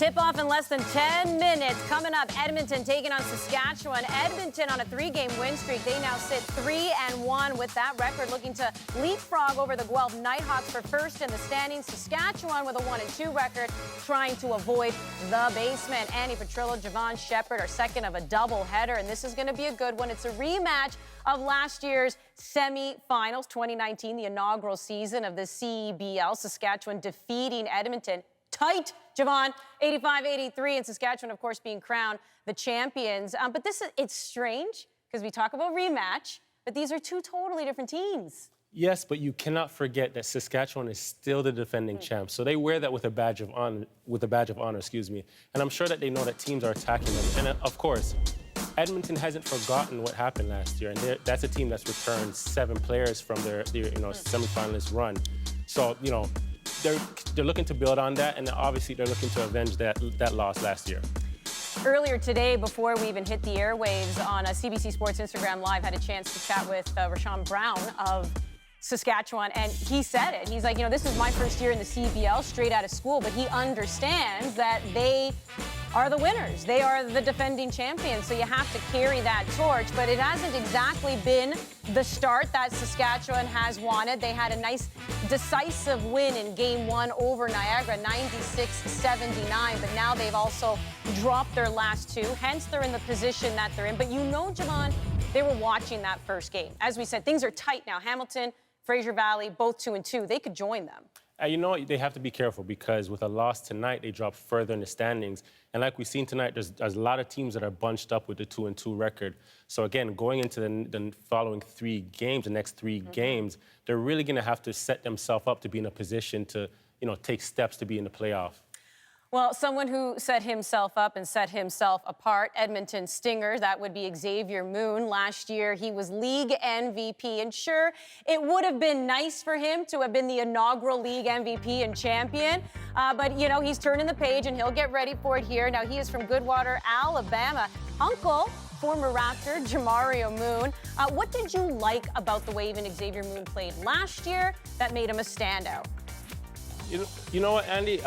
Tip-off in less than 10 minutes. Coming up, Edmonton taking on Saskatchewan. Edmonton on a 3-game win streak. They now sit 3-1 with that record, looking to leapfrog over the Guelph Nighthawks for first in the standings. Saskatchewan with a 1-2 record, trying to avoid the basement. Annie Petrillo, Javon Shepard are second of a doubleheader, and this is going to be a good one. It's a rematch of last year's semi-finals, 2019, the inaugural season of the CEBL. Saskatchewan defeating Edmonton. Tight, Javon, 85-83, and Saskatchewan, of course, being crowned the champions. But it's strange because we talk about rematch, but these are two totally different teams. Yes, but you cannot forget that Saskatchewan is still the defending champs. So they wear that with a badge of honor, And I'm sure that they know that teams are attacking them. And of course, Edmonton hasn't forgotten what happened last year, and that's a team that's returned 7 players from their semifinalist run. So, they're looking to build on that, and obviously they're looking to avenge that loss last year. Earlier today, before we even hit the airwaves on CBC Sports Instagram Live, had a chance to chat with Rashawn Brown of Saskatchewan, and he said it. He's like, this is my first year in the CEBL, straight out of school, but he understands that they are the winners. They are the defending champions, so you have to carry that torch. But it hasn't exactly been the start that Saskatchewan has wanted. They had a nice, decisive win in Game 1 over Niagara, 96-79, but now they've also dropped their last 2, hence they're in the position that they're in. But Javon, they were watching that first game. As we said, things are tight now. Hamilton, Fraser Valley, both 2-2. They could join them. They have to be careful because with a loss tonight, they drop further in the standings. And like we've seen tonight, there's a lot of teams that are bunched up with the 2-2 record. So again, going into the following 3 games, the next 3 games, they're really going to have to set themselves up to be in a position to, take steps to be in the playoff. Well, someone who set himself up and set himself apart, Edmonton Stinger, that would be Xavier Moon. Last year, he was league MVP. And sure, it would have been nice for him to have been the inaugural league MVP and champion. But, he's turning the page and he'll get ready for it here. Now, he is from Goodwater, Alabama. Uncle, former Raptor, Jamario Moon. What did you like about the way even Xavier Moon played last year that made him a standout? You know what, Andy?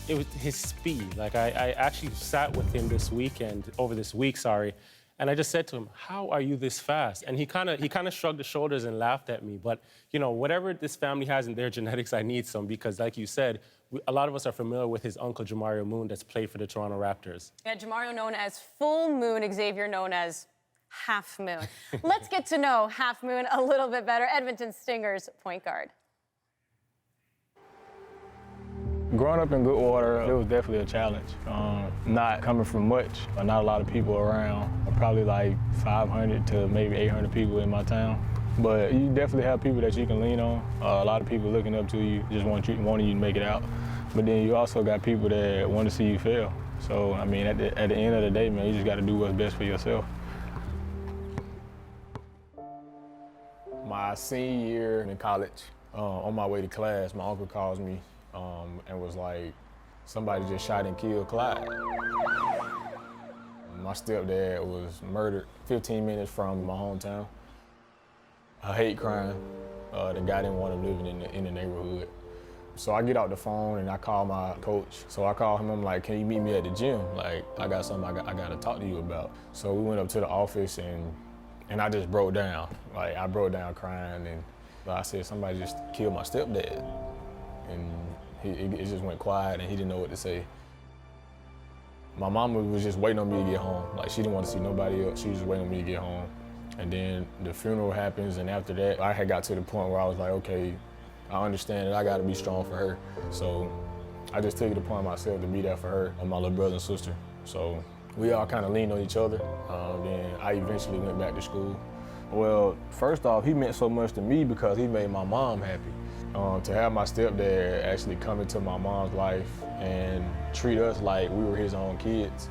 It was his speed. Like, I actually sat with him over this week, and I just said to him, how are you this fast? And he kind of shrugged his shoulders and laughed at me. But, whatever this family has in their genetics, I need some because, like you said, a lot of us are familiar with his uncle, Jamario Moon, that's played for the Toronto Raptors. Yeah, Jamario known as Full Moon, Xavier known as Half Moon. Let's get to know Half Moon a little bit better. Edmonton Stingers point guard. Growing up in Goodwater, it was definitely a challenge. Not coming from much, not a lot of people around, probably like 500 to maybe 800 people in my town. But you definitely have people that you can lean on. A lot of people looking up to you, just wanting you to make it out. But then you also got people that want to see you fail. So, at the end of the day, man, you just got to do what's best for yourself. My senior year in college, on my way to class, my uncle calls me and was like, somebody just shot and killed Clyde. My stepdad was murdered 15 minutes from my hometown. A hate crime. The guy didn't want him living in the neighborhood. So I get out the phone and I call my coach. So I call him, I'm like, can you meet me at the gym? Like, I got something I got to talk to you about. So we went up to the office and I just broke down. Like, I broke down crying and I said, somebody just killed my stepdad. And it just went quiet and he didn't know what to say. My mama was just waiting on me to get home. Like, she didn't want to see nobody else. She was just waiting on me to get home. And then the funeral happens, and after that, I had got to the point where I was like, okay, I understand that I got to be strong for her. So I just took it upon myself to be there for her and my little brother and sister. So we all kind of leaned on each other. Then I eventually went back to school. Well, first off, he meant so much to me because he made my mom happy. To have my stepdad actually come into my mom's life and treat us like we were his own kids.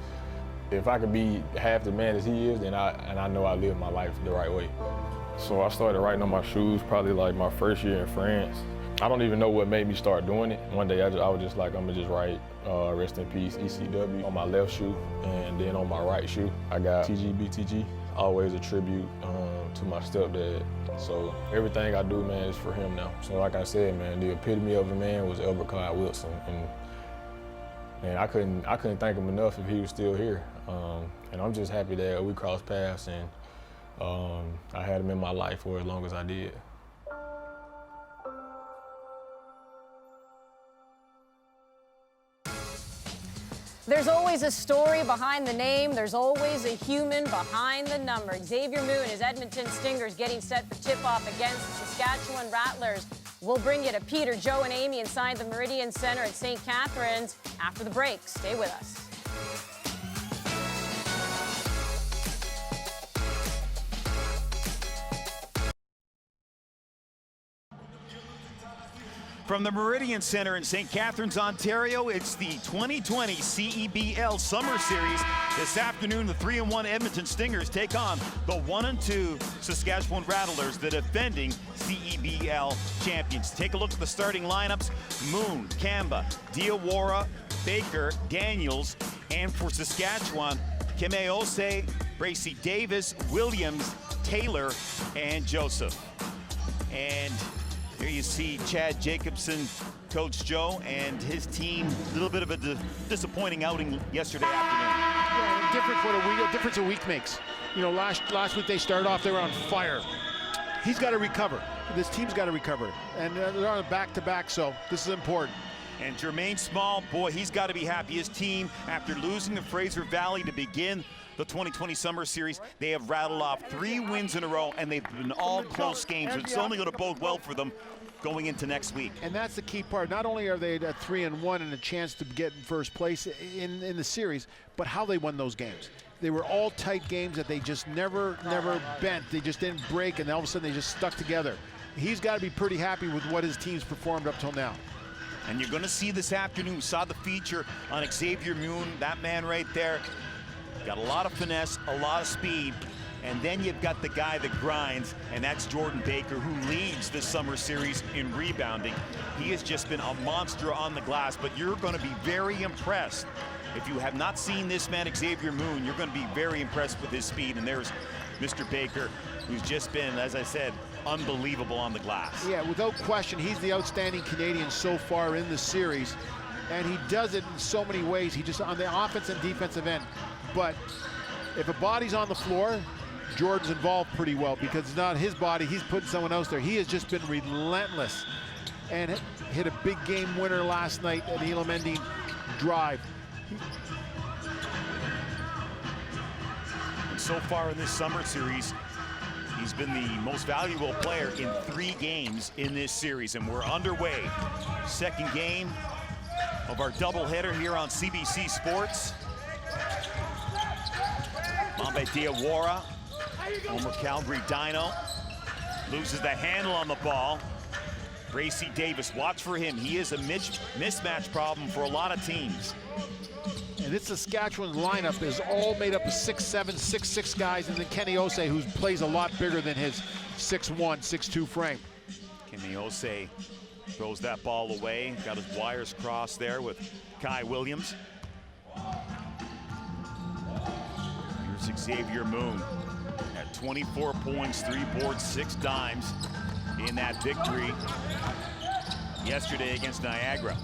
If I could be half the man as he is, then I know I live my life the right way. So I started writing on my shoes probably like my first year in France. I don't even know what made me start doing it. One day I was just like, I'm gonna just write rest in peace ECW on my left shoe, and then on my right shoe I got TGBTG. Always a tribute to my stepdad. So everything I do, man, is for him now. So like I said, man, the epitome of a man was Albert Clyde Wilson. And And I couldn't thank him enough if he was still here. And I'm just happy that we crossed paths and I had him in my life for as long as I did. There's always a story behind the name. There's always a human behind the number. Xavier Moon, his Edmonton Stingers, getting set for tip-off against the Saskatchewan Rattlers. We'll bring you to Peter, Joe, and Amy inside the Meridian Center at St. Catharines after the break. Stay with us. From the Meridian Center in St. Catharines, Ontario, it's the 2020 CEBL Summer Series. This afternoon, the 3-1 Edmonton Stingers take on the 1-2 Saskatchewan Rattlers, the defending CEBL champions. Take a look at the starting lineups. Moon, Kamba, Diawara, Baker, Daniels, and for Saskatchewan, Kemeose, Bracy Davis, Williams, Taylor, and Joseph. And here you see Chad Jacobson, Coach Joe, and his team. A little bit of a disappointing outing yesterday afternoon. Yeah, difference a week makes. You know, last week they started off, they were on fire. He's got to recover. This team's got to recover. And they're on a back-to-back, so this is important. And Jermaine Small, boy, he's got to be happy. His team, after losing to Fraser Valley to begin the 2020 Summer Series, they have rattled off 3 wins in a row, and they've been all close games. It's only going to bode well for them going into next week. And that's the key part. Not only are they at 3-1 and a chance to get in first place in the series, but how they won those games. They were all tight games that they just never bent. They just didn't break, and all of a sudden they just stuck together. He's got to be pretty happy with what his team's performed up till now. And you're going to see this afternoon, we saw the feature on Xavier Moon, that man right there. Got a lot of finesse, a lot of speed, and then you've got the guy that grinds, and that's Jordan Baker, who leads this summer series in rebounding. He has just been a monster on the glass, but you're going to be very impressed. If you have not seen this man, Xavier Moon, you're going to be very impressed with his speed, and there's Mr. Baker, who's just been, as I said, unbelievable on the glass. Yeah, without question, he's the outstanding Canadian so far in the series, and he does it in so many ways. He just, on the offense and defensive end. But if a body's on the floor, Jordan's involved pretty well, because it's not his body, he's putting someone else there. He has just been relentless and hit a big game winner last night, an Elam ending drive. And so far in this summer series, he's been the most valuable player in 3 games in this series, and we're underway. Second game of our doubleheader here on CBC Sports. Mambe Diawara, former Calgary Dino, loses the handle on the ball. Bracy Davis, watch for him. He is a mismatch problem for a lot of teams. And this Saskatchewan lineup is all made up of 6'7", 6'6" guys, and then Kemeose, who plays a lot bigger than his 6'1", 6'2" frame. Kemeose throws that ball away. Got his wires crossed there with Kai Williams. Here's Xavier Moon at 24 points, 3 boards, 6 dimes in that victory yesterday against Niagara.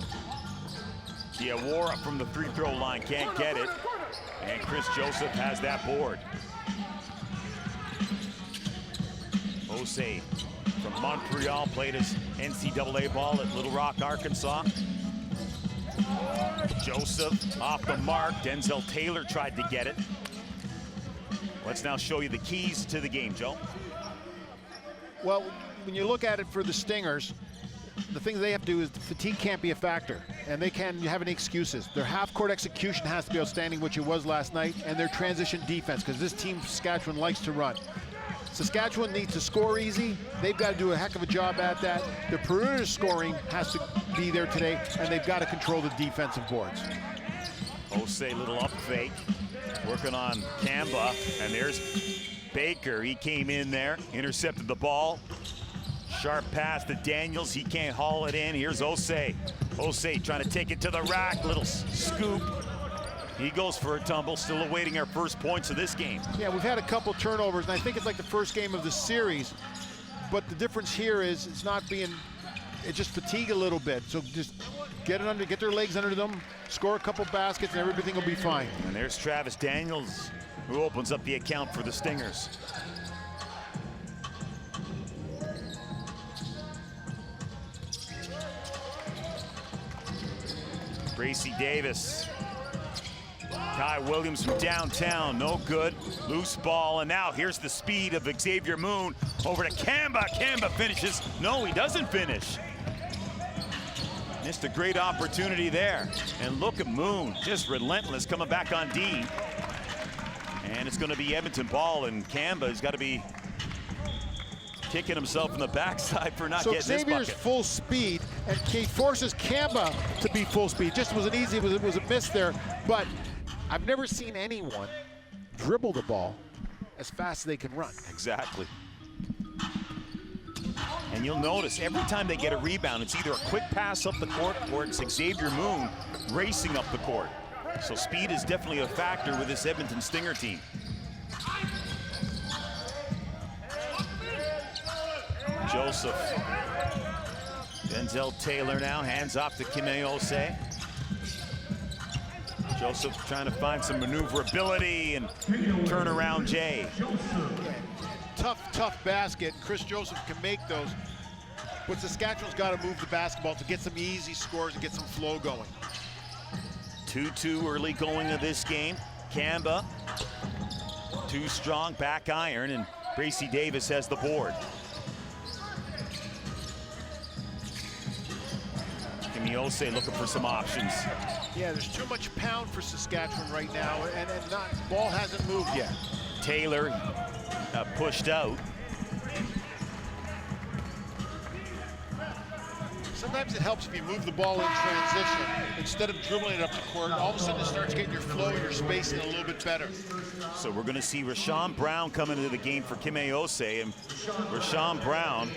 Diawara from the free-throw line can't get it, and Chris Joseph has that board. Osei from Montreal played his NCAA ball at Little Rock, Arkansas. Joseph off the mark. Denzel Taylor tried to get it. Let's now show you the keys to the game, Joe. Well, when you look at it for the Stingers, the thing they have to do is fatigue can't be a factor, and they can't have any excuses. Their half-court execution has to be outstanding, which it was last night, and their transition defense, because this team, Saskatchewan, likes to run. Saskatchewan needs to score easy. They've got to do a heck of a job at that. Their perimeter scoring has to be there today, and they've got to control the defensive boards. Osei, little up fake, working on Kamba, and there's Baker. He came in there, intercepted the ball. Sharp pass to Daniels. He can't haul it in. Here's Osei. Osei trying to take it to the rack. Little scoop. He goes for a tumble. Still awaiting our first points of this game. Yeah, we've had a couple turnovers, and I think it's like the first game of the series. But the difference here is it's not being just fatigue a little bit. So just get their legs under them, score a couple baskets, and everything will be fine. And there's Travis Daniels, who opens up the account for the Stingers. Bracy Davis. Kai Williams from downtown, no good. Loose ball, and now here's the speed of Xavier Moon over to Kamba. Kamba finishes. No, he doesn't finish. Missed a great opportunity there. And look at Moon, just relentless, coming back on D. And it's going to be Edmonton ball, and Kamba has got to be kicking himself in the backside for not getting Xavier's this bucket. full speed, and he forces Kamba to be full speed. Just was it was a miss there, but I've never seen anyone dribble the ball as fast as they can run. Exactly. And you'll notice every time they get a rebound, it's either a quick pass up the court or it's Xavier Moon racing up the court. So speed is definitely a factor with this Edmonton Stinger team. Joseph. Denzel Taylor now, hands off to Kimeose. Joseph trying to find some maneuverability and turn around Jay. Tough basket. Chris Joseph can make those, but Saskatchewan's got to move the basketball to get some easy scores and get some flow going. 2-2 early going of this game. Kamba, too strong, back iron, and Bracy Davis has the board. Kimeose looking for some options. Yeah, there's too much pound for Saskatchewan right now, and ball hasn't moved yet. Taylor pushed out. Sometimes it helps if you move the ball in transition instead of dribbling it up the court. All of a sudden it starts getting your flow, your spacing a little bit better. So we're going to see Rashawn Brown come into the game for Kimeose, and Rashawn Brown,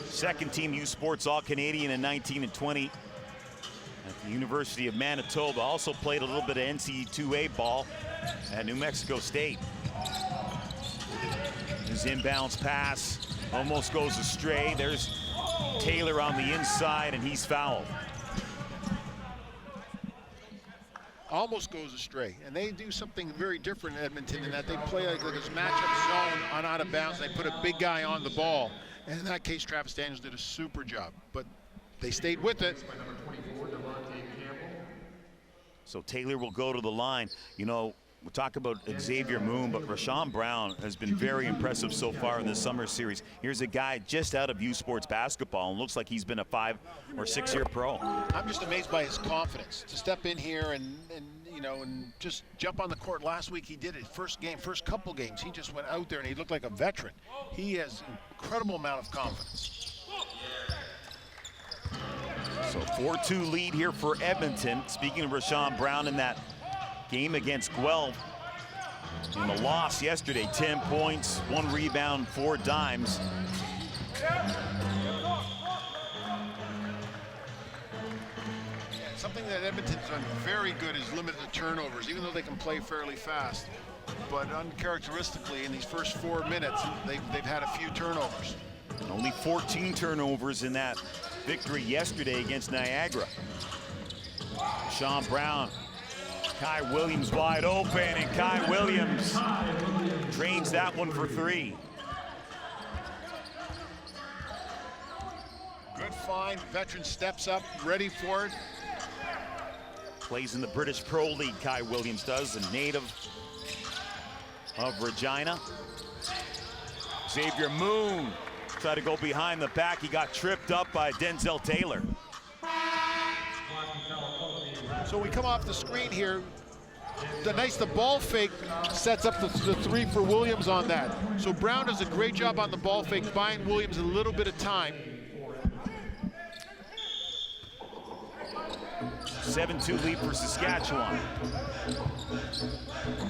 second team U Sports All-Canadian in 19 and 20 at the University of Manitoba. Also played a little bit of NCAA ball at New Mexico State. His inbounds pass almost goes astray. There's Taylor on the inside, and he's fouled. Almost goes astray, and they do something very different in Edmonton in that they play like this matchup zone on out of bounds. They put a big guy on the ball, and in that case, Travis Daniels did a super job, but they stayed with it. So Taylor will go to the line. You know, we'll talk about Xavier Moon, but Rashawn Brown has been very impressive so far in this summer series. Here's a guy just out of U Sports basketball and looks like he's been a 5 or 6 year pro. I'm just amazed by his confidence to step in here and you know, and just jump on the court. Last week he did it, first couple games, he just went out there and he looked like a veteran. He has an incredible amount of confidence. So 4-2 lead here for Edmonton. Speaking of Rashawn Brown in that game against Guelph, in the loss yesterday, 10 points, 1 rebound, 4 dimes. Something that Edmonton's done very good is limit the turnovers, even though they can play fairly fast. But uncharacteristically, in these first 4 minutes, they've had a few turnovers. And only 14 turnovers in that victory yesterday against Niagara. Sean Brown, Kai Williams wide open, and Kai Williams drains that one for 3. Good find, veteran steps up, ready for it. Plays in the British Pro League, Kai Williams does, a native of Regina. Xavier Moon tried to go behind the back. He got tripped up by Denzel Taylor. So we come off the screen here. The ball fake sets up the 3 for Williams on that. So Brown does a great job on the ball fake, buying Williams a little bit of time. 7-2 lead for Saskatchewan.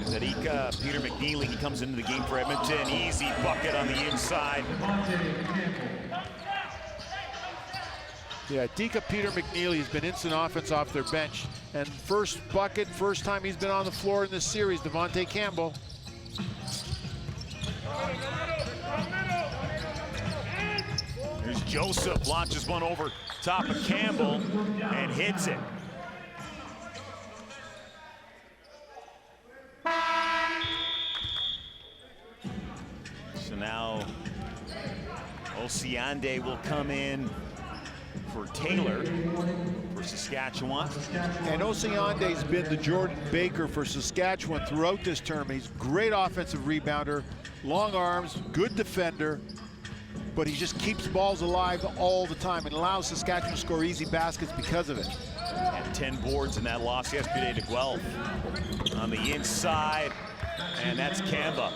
Zadika, Peter McNeely, he comes into the game for Edmonton. Easy bucket on the inside. Yeah, Dika Peter McNeely has been instant offense off their bench. And first bucket, first time he's been on the floor in this series, Devontae Campbell. Here's Joseph launches one over top of Campbell and hits it. So now Osiande will come in for Taylor for Saskatchewan. And Osiande's been the Jordan Baker for Saskatchewan throughout this tournament. He's a great offensive rebounder, long arms, good defender, but he just keeps balls alive all the time and allows Saskatchewan to score easy baskets because of it. Had 10 boards in that loss yesterday to Guelph. On the inside, and that's Kamba.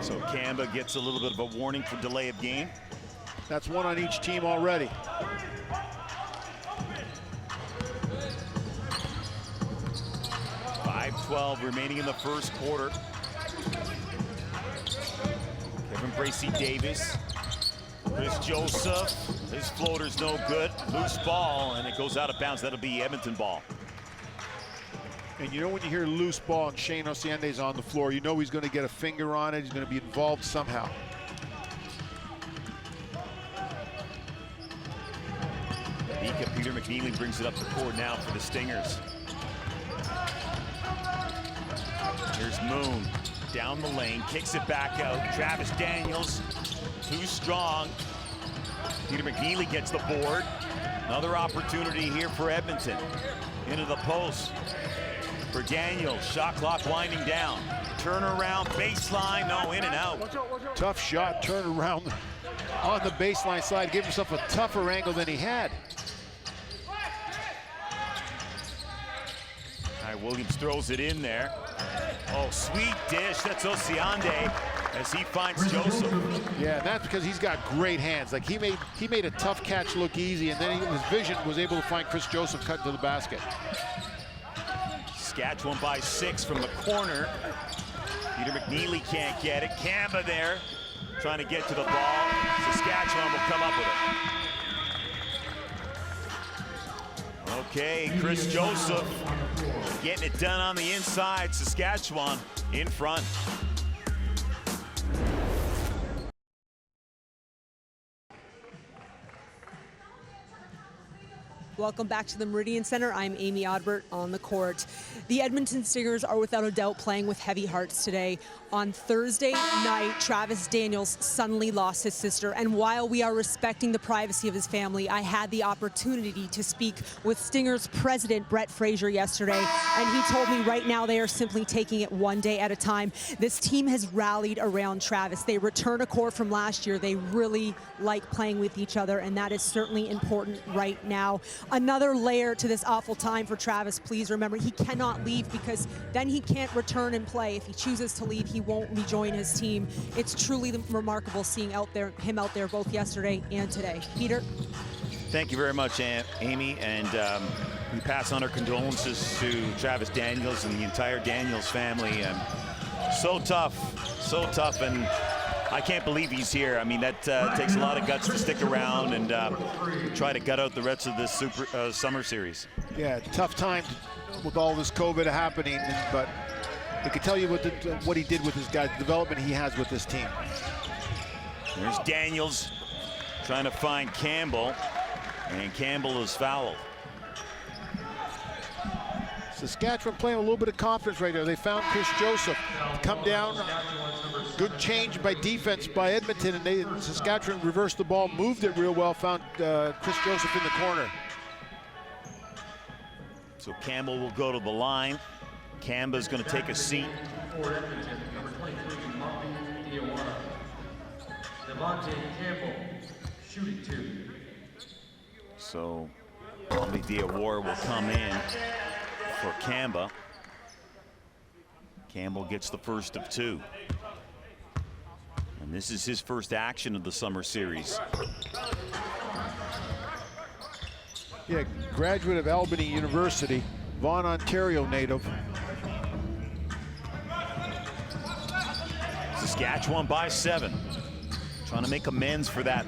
So Kamba gets a little bit of a warning for delay of game. That's one on each team already. .5:12 remaining in the first quarter. Kevin Bracey-Davis, Chris Joseph, his floater's no good. Loose ball, and it goes out of bounds. That'll be Edmonton ball. And you know when you hear loose ball and Shane Osiande's on the floor, you know he's going to get a finger on it. He's going to be involved somehow. Peter McNeely brings it up the court now for the Stingers. Here's Moon down the lane, kicks it back out. Travis Daniels, too strong. Peter McNeely gets the board. Another opportunity here for Edmonton. Into the post for Daniels. Shot clock winding down. Turnaround, baseline, no, in and out. Tough shot, turn around on the baseline side, give himself a tougher angle than he had. All right, Williams throws it in there. Oh, sweet dish. That's Osiande as he finds Joseph. Yeah, and that's because he's got great hands. Like he made a tough catch look easy, and then his vision was able to find Chris Joseph cut to the basket. Saskatchewan by 6 from the corner. Peter McNeely can't get it. Kamba there trying to get to the ball. Saskatchewan will come up with it. Okay, Chris Joseph getting it done on the inside. Saskatchewan in front. Welcome back to the Meridian Center. I'm Amy Odbert on the court. The Edmonton Stingers are without a doubt playing with heavy hearts today. On Thursday night, Travis Daniels suddenly lost his sister, and while we are respecting the privacy of his family, I had the opportunity to speak with Stingers president Brett Fraser yesterday, and he told me right now they are simply taking it one day at a time. This team has rallied around Travis. They return a core from last year. They really like playing with each other, and that is certainly important right now. Another layer to this awful time for Travis. Please remember, he cannot leave because then he can't return and play. If he chooses to leave, he won't rejoin his team. It's truly remarkable seeing him out there both yesterday and today. Peter? Thank you very much, Amy, and we pass on our condolences to Travis Daniels and the entire Daniels family. So tough, and I can't believe he's here. I mean, that takes a lot of guts to stick around and try to gut out the rest of this summer series. Yeah, tough time with all this COVID happening, but I can tell you what he did with his guys, the development he has with this team. There's Daniels trying to find Campbell, and Campbell is fouled. Saskatchewan playing a little bit of confidence right there. They found Chris Joseph come down. Good change by defense by Edmonton, and Saskatchewan reversed the ball, moved it real well, found Chris Joseph in the corner. So Campbell will go to the line. Camba's going to take a seat. So Monty Diawara will come in for Kamba. Campbell gets the first of 2. And this is his first action of the summer series. Yeah, graduate of Albany University, Vaughan, Ontario native. Saskatchewan by 7. Trying to make amends for that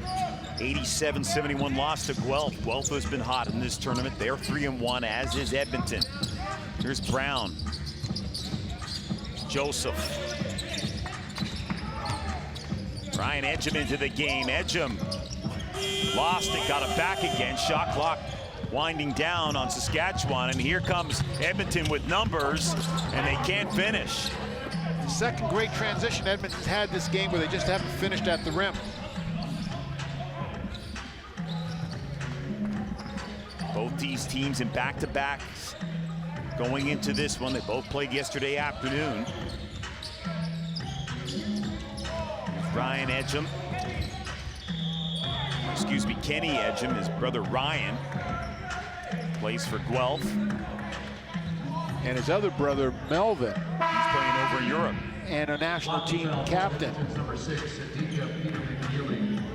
87-71 loss to Guelph. Guelph has been hot in this tournament. They're 3-1, as is Edmonton. Here's Brown. Joseph. Ryan Edgem into the game. Edgem lost it, got it back again. Shot clock winding down on Saskatchewan, and here comes Edmonton with numbers, and they can't finish. Second great transition Edmonton's had this game where they just haven't finished at the rim. Both these teams in back-to-backs going into this one. They both played yesterday afternoon. There's Ryan Edgem. Excuse me, Kenny Edgem, his brother Ryan, plays for Guelph. And his other brother, Melvin. He's playing over in Europe. And a national team captain. Number 6,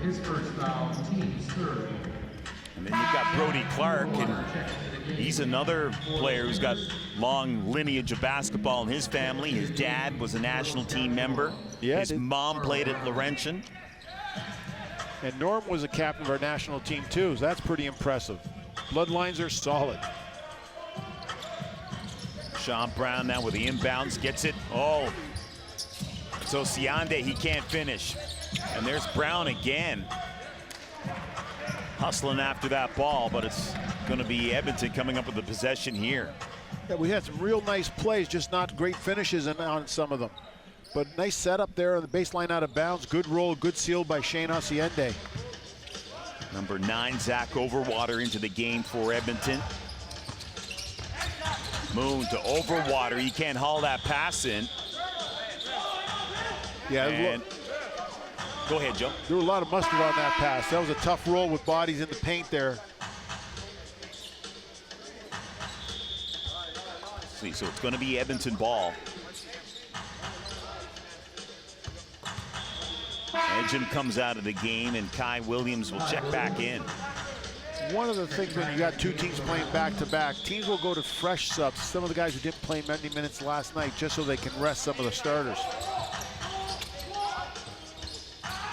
his first foul, team's third. And then you've got Brody Clark, and he's another player who's got long lineage of basketball in his family. His dad was a national team member. Yeah, his mom played at Laurentian. And Norm was a captain of our national team too, so that's pretty impressive. Bloodlines are solid. Sean Brown now with the inbounds, gets it. Oh, so Siande, he can't finish. And there's Brown again. Hustling after that ball, but it's going to be Edmonton coming up with the possession here. Yeah, we had some real nice plays, just not great finishes on some of them. But nice setup there on the baseline out of bounds. Good roll, good seal by Shane Haciende. Number 9, Zach Overwater into the game for Edmonton. Moon to Overwater. He can't haul that pass in. Yeah, and go ahead, Joe. There were a lot of mustard on that pass. That was a tough roll with bodies in the paint there. See, so it's going to be Edmonton ball. Edgem comes out of the game, and Kai Williams will check back in. One of the things when you got two teams playing back-to-back, teams will go to fresh subs. Some of the guys who didn't play many minutes last night just so they can rest some of the starters.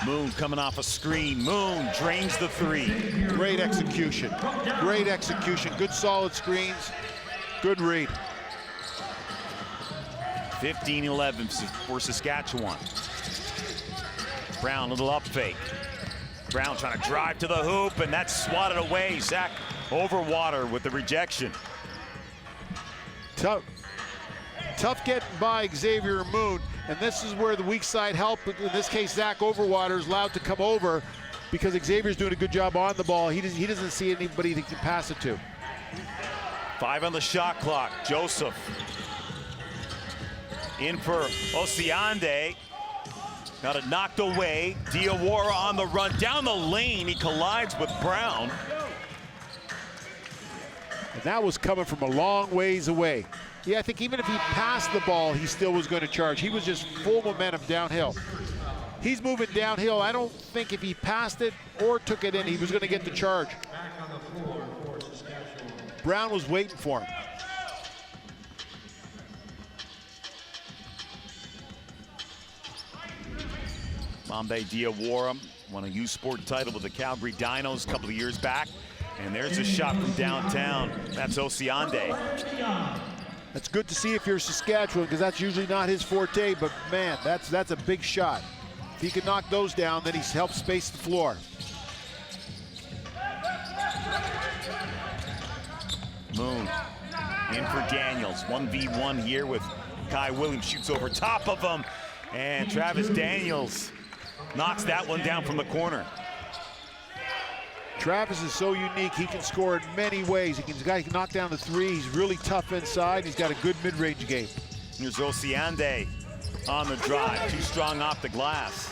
Moon coming off a screen. Moon drains the three. Great execution. Great execution. Good solid screens. Good read. 15-11 for Saskatchewan. Brown, little up fake. Brown trying to drive to the hoop, and that's swatted away. Zach Overwater with the rejection. Tough getting by Xavier Moon, and this is where the weak side help. In this case, Zach Overwater is allowed to come over because Xavier's doing a good job on the ball. He doesn't see anybody that he can pass it to. 5 on the shot clock. Joseph in for Osiande. Got it knocked away. Diawara on the run down the lane. He collides with Brown. And that was coming from a long ways away. Yeah, I think even if he passed the ball, he still was going to charge. He was just full momentum downhill. He's moving downhill. I don't think if he passed it or took it in, he was going to get the charge. Brown was waiting for him. Bombay Diawara won a U Sport title with the Calgary Dinos a couple of years back. And there's a shot from downtown. That's Osiande. That's good to see if you're Saskatchewan, because that's usually not his forte, but man, that's a big shot. If he can knock those down, then he's helped space the floor. Moon in for Daniels. 1v1 here with Kai Williams. Shoots over top of him. And Travis Daniels knocks that one down from the corner. Travis is so unique. He can score in many ways. He can knock down the three. He's really tough inside. He's got a good mid-range game. Here's Osiande on the drive. Too strong off the glass.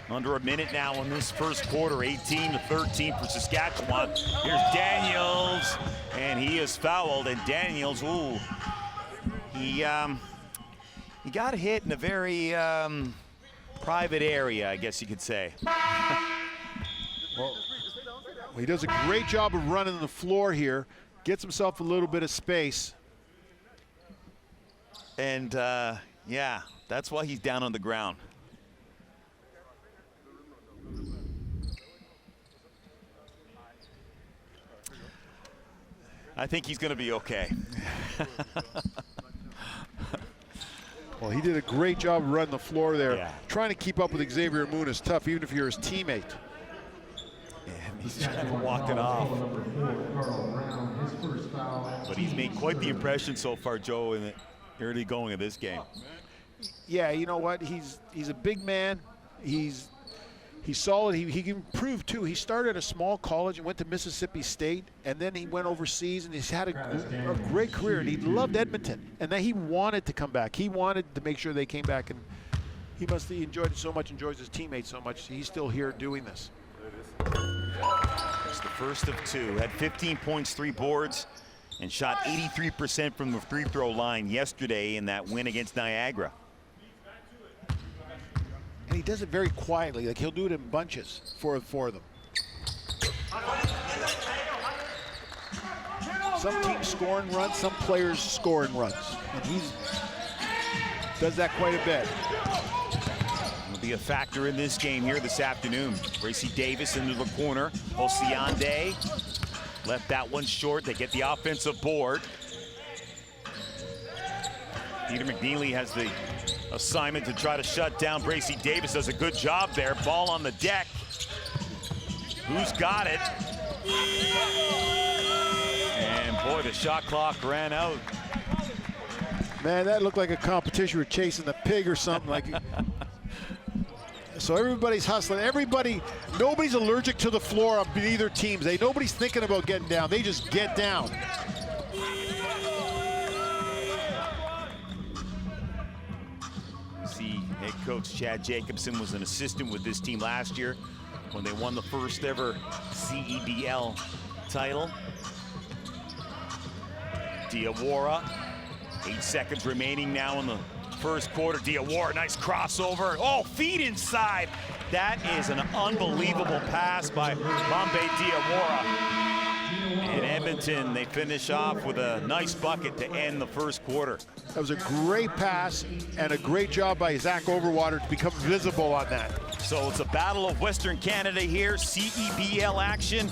Under a minute now in this first quarter. 18-13 for Saskatchewan. Here's Daniels, and he is fouled. And Daniels, ooh, he got hit in a very private area, I guess you could say. Well, he does a great job of running the floor here. Gets himself a little bit of space. And yeah, that's why he's down on the ground. I think he's going to be okay. Well, he did a great job running the floor there. Yeah. Trying to keep up with Xavier Moon is tough, even if you're his teammate. And he's just kind of walking off. But he's made quite the impression so far, Joe, in the early going of this game. Yeah, you know what? He's a big man. He's solid. He can improve too. He started at a small college and went to Mississippi State, and then he went overseas, and he's had a great career. And he loved Edmonton, and then he wanted to come back. He wanted to make sure they came back, and he enjoyed it so much, enjoys his teammates so much. He's still here doing this. It's the first of two. Had 15 points, 3 boards, and shot 83% from the free throw line yesterday in that win against Niagara. And he does it very quietly. Like, he'll do it in bunches for them. Some teams score and run, some players score and runs. And he does that quite a bit. Will be a factor in this game here this afternoon. Bracy Davis into the corner. Osiande left that one short. They get the offensive board. Peter McNeely has the assignment to try to shut down Bracy Davis. Does a good job there. Ball on the deck. Who's got it? And boy, the shot clock ran out. Man, that looked like a competition. We're chasing the pig or something. Like. So everybody's hustling. Nobody's allergic to the floor of either teams. Nobody's thinking about getting down. They just get down. See, head coach Chad Jacobson was an assistant with this team last year when they won the first ever CEBL title. Diawara, 8 seconds remaining now in the first quarter. Diawara, nice crossover. Oh, feet inside. That is an unbelievable pass by Bombay Diawara. And Edmonton, they finish off with a nice bucket to end the first quarter. That was a great pass and a great job by Zach Overwater to become visible on that. So it's a battle of Western Canada here. CEBL action.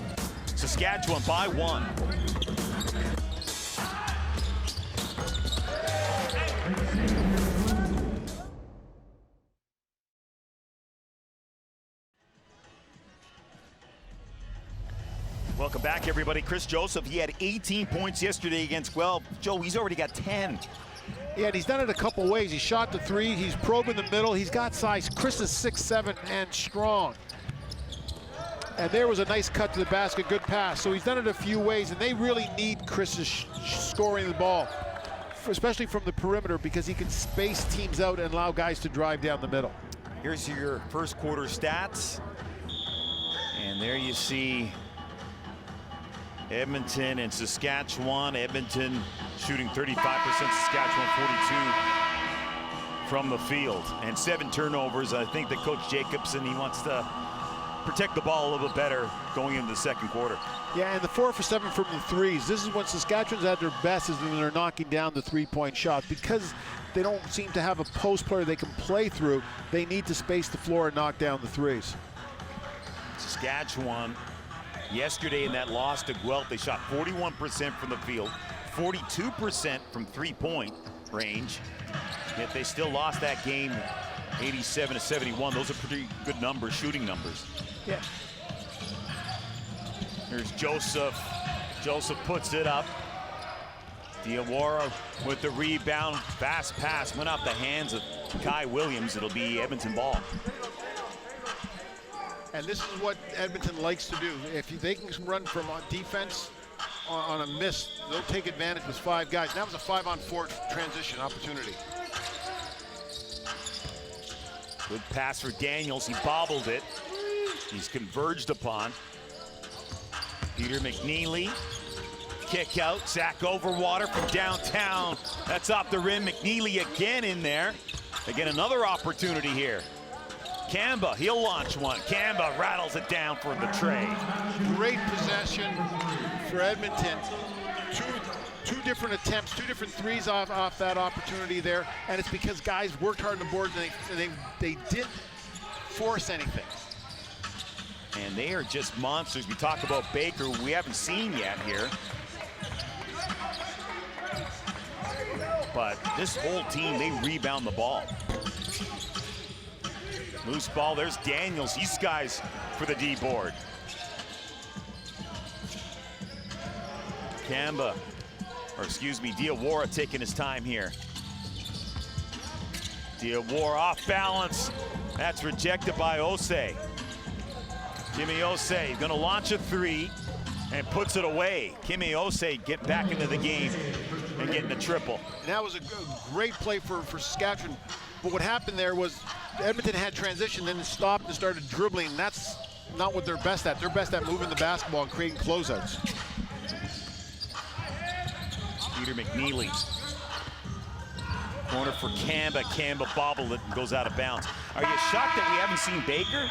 Saskatchewan by 1. Welcome back, everybody. Chris Joseph, he had 18 points yesterday against Guelph. Joe, he's already got 10. Yeah, and he's done it a couple ways. He shot the 3, he's probing the middle, he's got size. Chris is 6'7" and strong. And there was a nice cut to the basket, good pass. So he's done it a few ways, and they really need Chris's scoring the ball, especially from the perimeter, because he can space teams out and allow guys to drive down the middle. Here's your first quarter stats. And there you see Edmonton and Saskatchewan. Edmonton shooting 35%, Saskatchewan 42% from the field. And 7 turnovers. I think that Coach Jacobson, he wants to protect the ball a little bit better going into the second quarter. Yeah, and the 4 for 7 from the threes. This is when Saskatchewan's at their best, is when they're knocking down the three-point shot. Because they don't seem to have a post player they can play through, they need to space the floor and knock down the threes. Saskatchewan, yesterday in that loss to Guelph, they shot 41% from the field, 42% from three-point range, yet they still lost that game 87-71. Those are pretty good numbers, shooting numbers. Yeah. Here's Joseph. Joseph puts it up. Diawara with the rebound. Fast pass went off the hands of Kai Williams. It'll be Edmonton ball. And this is what Edmonton likes to do. If they can run from defense on a miss, they'll take advantage with 5 guys. That was a 5-on-4 transition opportunity. Good pass for Daniels. He bobbled it. He's converged upon. Peter McNeely. Kick out. Zach Overwater from downtown. That's off the rim. McNeely again in there. Again, another opportunity here. Kamba, he'll launch one. Kamba rattles it down for the tray. Great possession for Edmonton. Two different attempts, 2 different threes off that opportunity there, and it's because guys worked hard on the board and they didn't force anything. And they are just monsters. We talk about Baker, who we haven't seen yet here. but this whole team, they rebound the ball. Loose ball, there's Daniels. He skies for the D board. Kamba, or excuse me, Diawara taking his time here. Diawara off balance. That's rejected by Osei. Kimi Osei gonna launch a three and puts it away. Kimi Osei get back into the game and getting the triple. And that was a great play for Saskatchewan. But what happened there was Edmonton had transition, then it stopped and started dribbling. That's not what they're best at. They're best at moving the basketball and creating closeouts. Peter McNeely. Corner for Kamba. Kamba bobbled it and goes out of bounds. Are you shocked that we haven't seen Baker?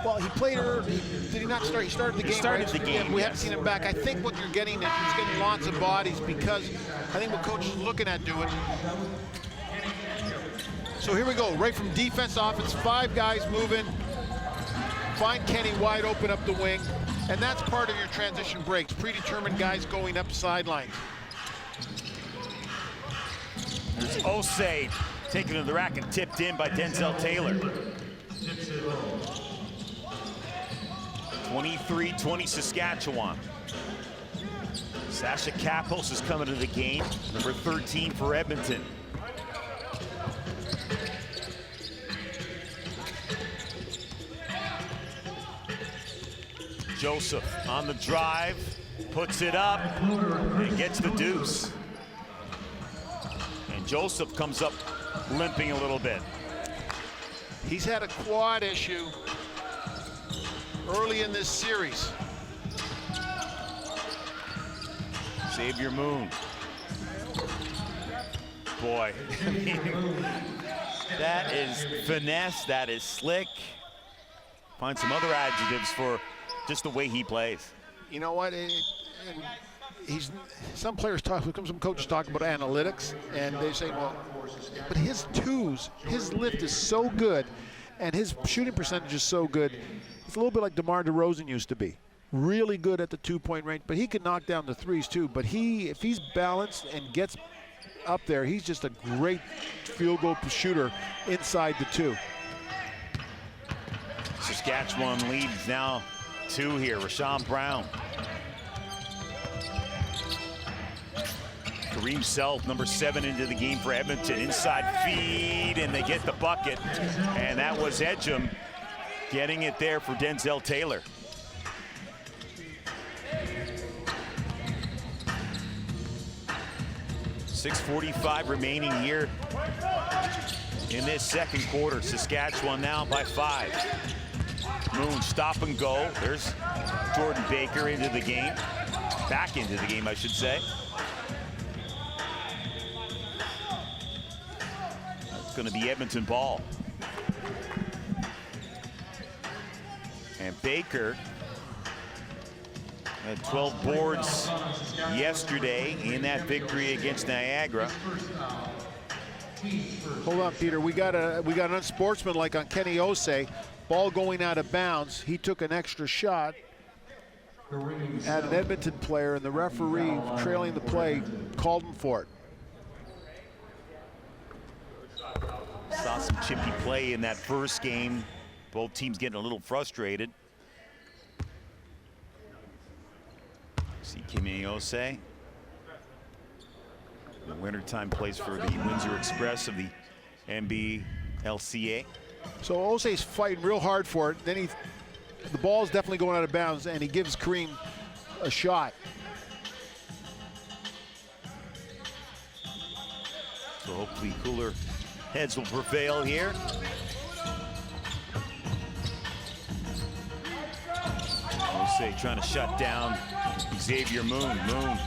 Well, he played early. Did he not start? He started the game. Started the game. We haven't seen him back. I think what you're getting is he's getting lots of bodies because I think what coach is looking at doing. So here we go, right from defense to offense, 5 guys moving. Find Kenny wide open up the wing, and that's part of your transition breaks. Predetermined guys going up sidelines. There's Osei taken to the rack and tipped in by Denzel Taylor. 23-20 Saskatchewan. Sasha Kapos is coming to the game, number 13 for Edmonton. Joseph on the drive, puts it up, and gets the deuce. And Joseph comes up limping a little bit. He's had a quad issue early in this series. Xavier Moon. Boy, I mean, that is finesse, that is slick. Find some other adjectives for just the way he plays. You know what? Some players talk, some coaches talk about analytics, and they say, well, but his twos, his lift is so good, and his shooting percentage is so good. It's a little bit like DeMar DeRozan used to be. Really good at the 2-point range, but he can knock down the threes too. But if he's balanced and gets up there, he's just a great field goal shooter inside the 2. Saskatchewan leads now 2 here. Rashawn Brown. Kareem Self, number 7 into the game for Edmonton. Inside feed, and they get the bucket. And that was Edgem getting it there for Denzel Taylor. .6:45 remaining here in this second quarter. Saskatchewan now by 5. Moon stop and go. There's Jordan Baker into the game. Back into the game, I should say. That's going to be Edmonton ball. And Baker had 12 boards yesterday in that victory against Niagara. Hold on, Peter. We got an unsportsmanlike on Kenny Osei. Ball going out of bounds. He took an extra shot at an Edmonton player, and the referee, trailing the play, called him for it. Saw some chippy play in that first game. Both teams getting a little frustrated. See Kimi Osei. The wintertime plays for the Windsor Express of the NBLCA. So Osei's fighting real hard for it. Then the ball's definitely going out of bounds, and he gives Kareem a shot. So hopefully cooler heads will prevail here. Osei trying to shut down Xavier Moon. Moon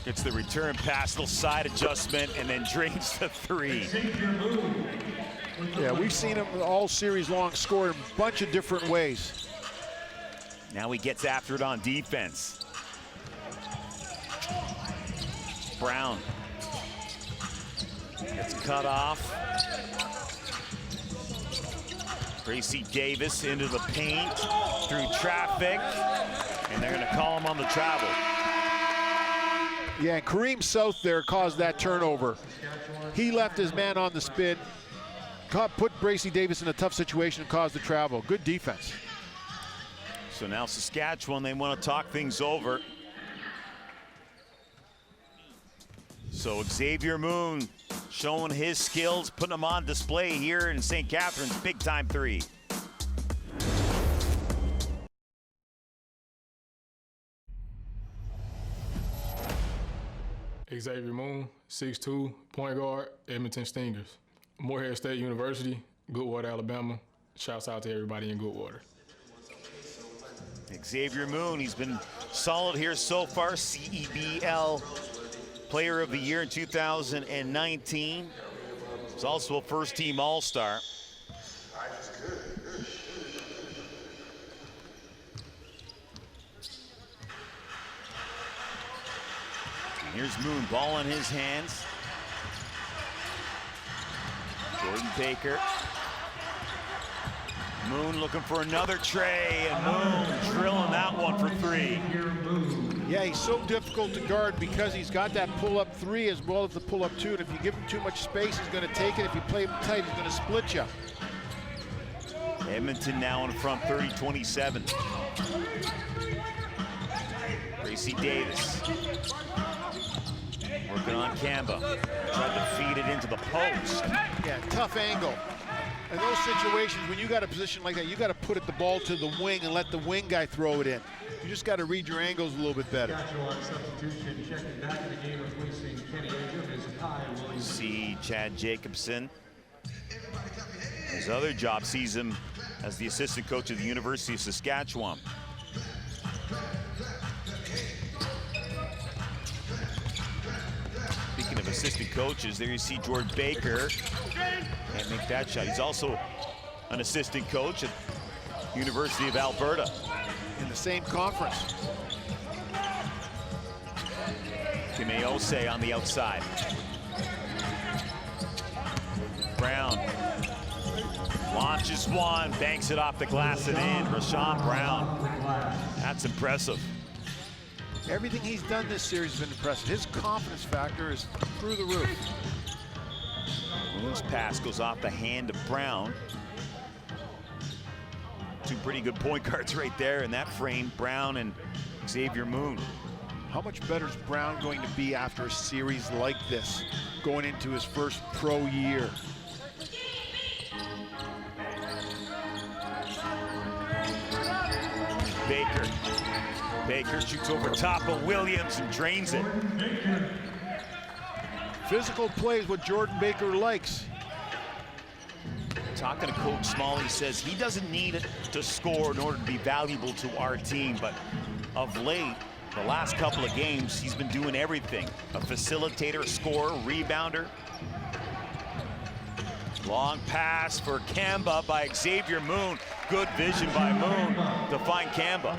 gets the return pass, little side adjustment, and then drains the 3. Yeah, we've seen him all series long score in a bunch of different ways. Now he gets after it on defense. Brown gets cut off. Gracie Davis into the paint through traffic, and they're going to call him on the travel. Yeah, Kareem South there caused that turnover. He left his man on the spin, put Bracey Davis in a tough situation and caused the travel. Good defense. So now Saskatchewan, they want to talk things over. So Xavier Moon showing his skills, putting them on display here in St. Catharines. Big time three. Xavier Moon, 6'2", point guard, Edmonton Stingers. Morehead State University, Goodwater, Alabama. Shouts out to everybody in Goodwater. Xavier Moon, he's been solid here so far. CEBL Player of the Year in 2019. He's also a first-team All-Star. Here's Moon, ball in his hands. Jordan Baker. Moon looking for another tray, and Moon drilling that one for three. Yeah, he's so difficult to guard because he's got that pull-up three as well as the pull-up two, and if you give him too much space, he's going to take it. If you play him tight, he's going to split you. Edmonton now in front, 30-27. Bracey Davis. Working on Kamba. Tried to feed it into the post. Yeah, tough angle. In those situations, when you got a position like that, you got to put the ball to the wing and let the wing guy throw it in. You just got to read your angles a little bit better. See Chad Jacobson. His other job sees him as the assistant coach of the University of Saskatchewan. Speaking of assistant coaches, there you see Jordan Baker. Can't make that shot. He's also an assistant coach at University of Alberta. In the same conference. Kimeose on the outside. Brown launches one, banks it off the glass and in. Rashawn Brown. That's impressive. Everything he's done this series has been impressive. His confidence factor is through the roof. Moon's pass goes off the hand of Brown. Two pretty good point guards right there in that frame, Brown and Xavier Moon. How much better is Brown going to be after a series like this, going into his first pro year? Baker shoots over top of Williams and drains it. Physical play is what Jordan Baker likes. Talking to Coach Small, he says he doesn't need it to score in order to be valuable to our team, but of late, the last couple of games, he's been doing everything. A facilitator, a scorer, rebounder. Long pass for Kamba by Xavier Moon. Good vision by Moon to find Kamba.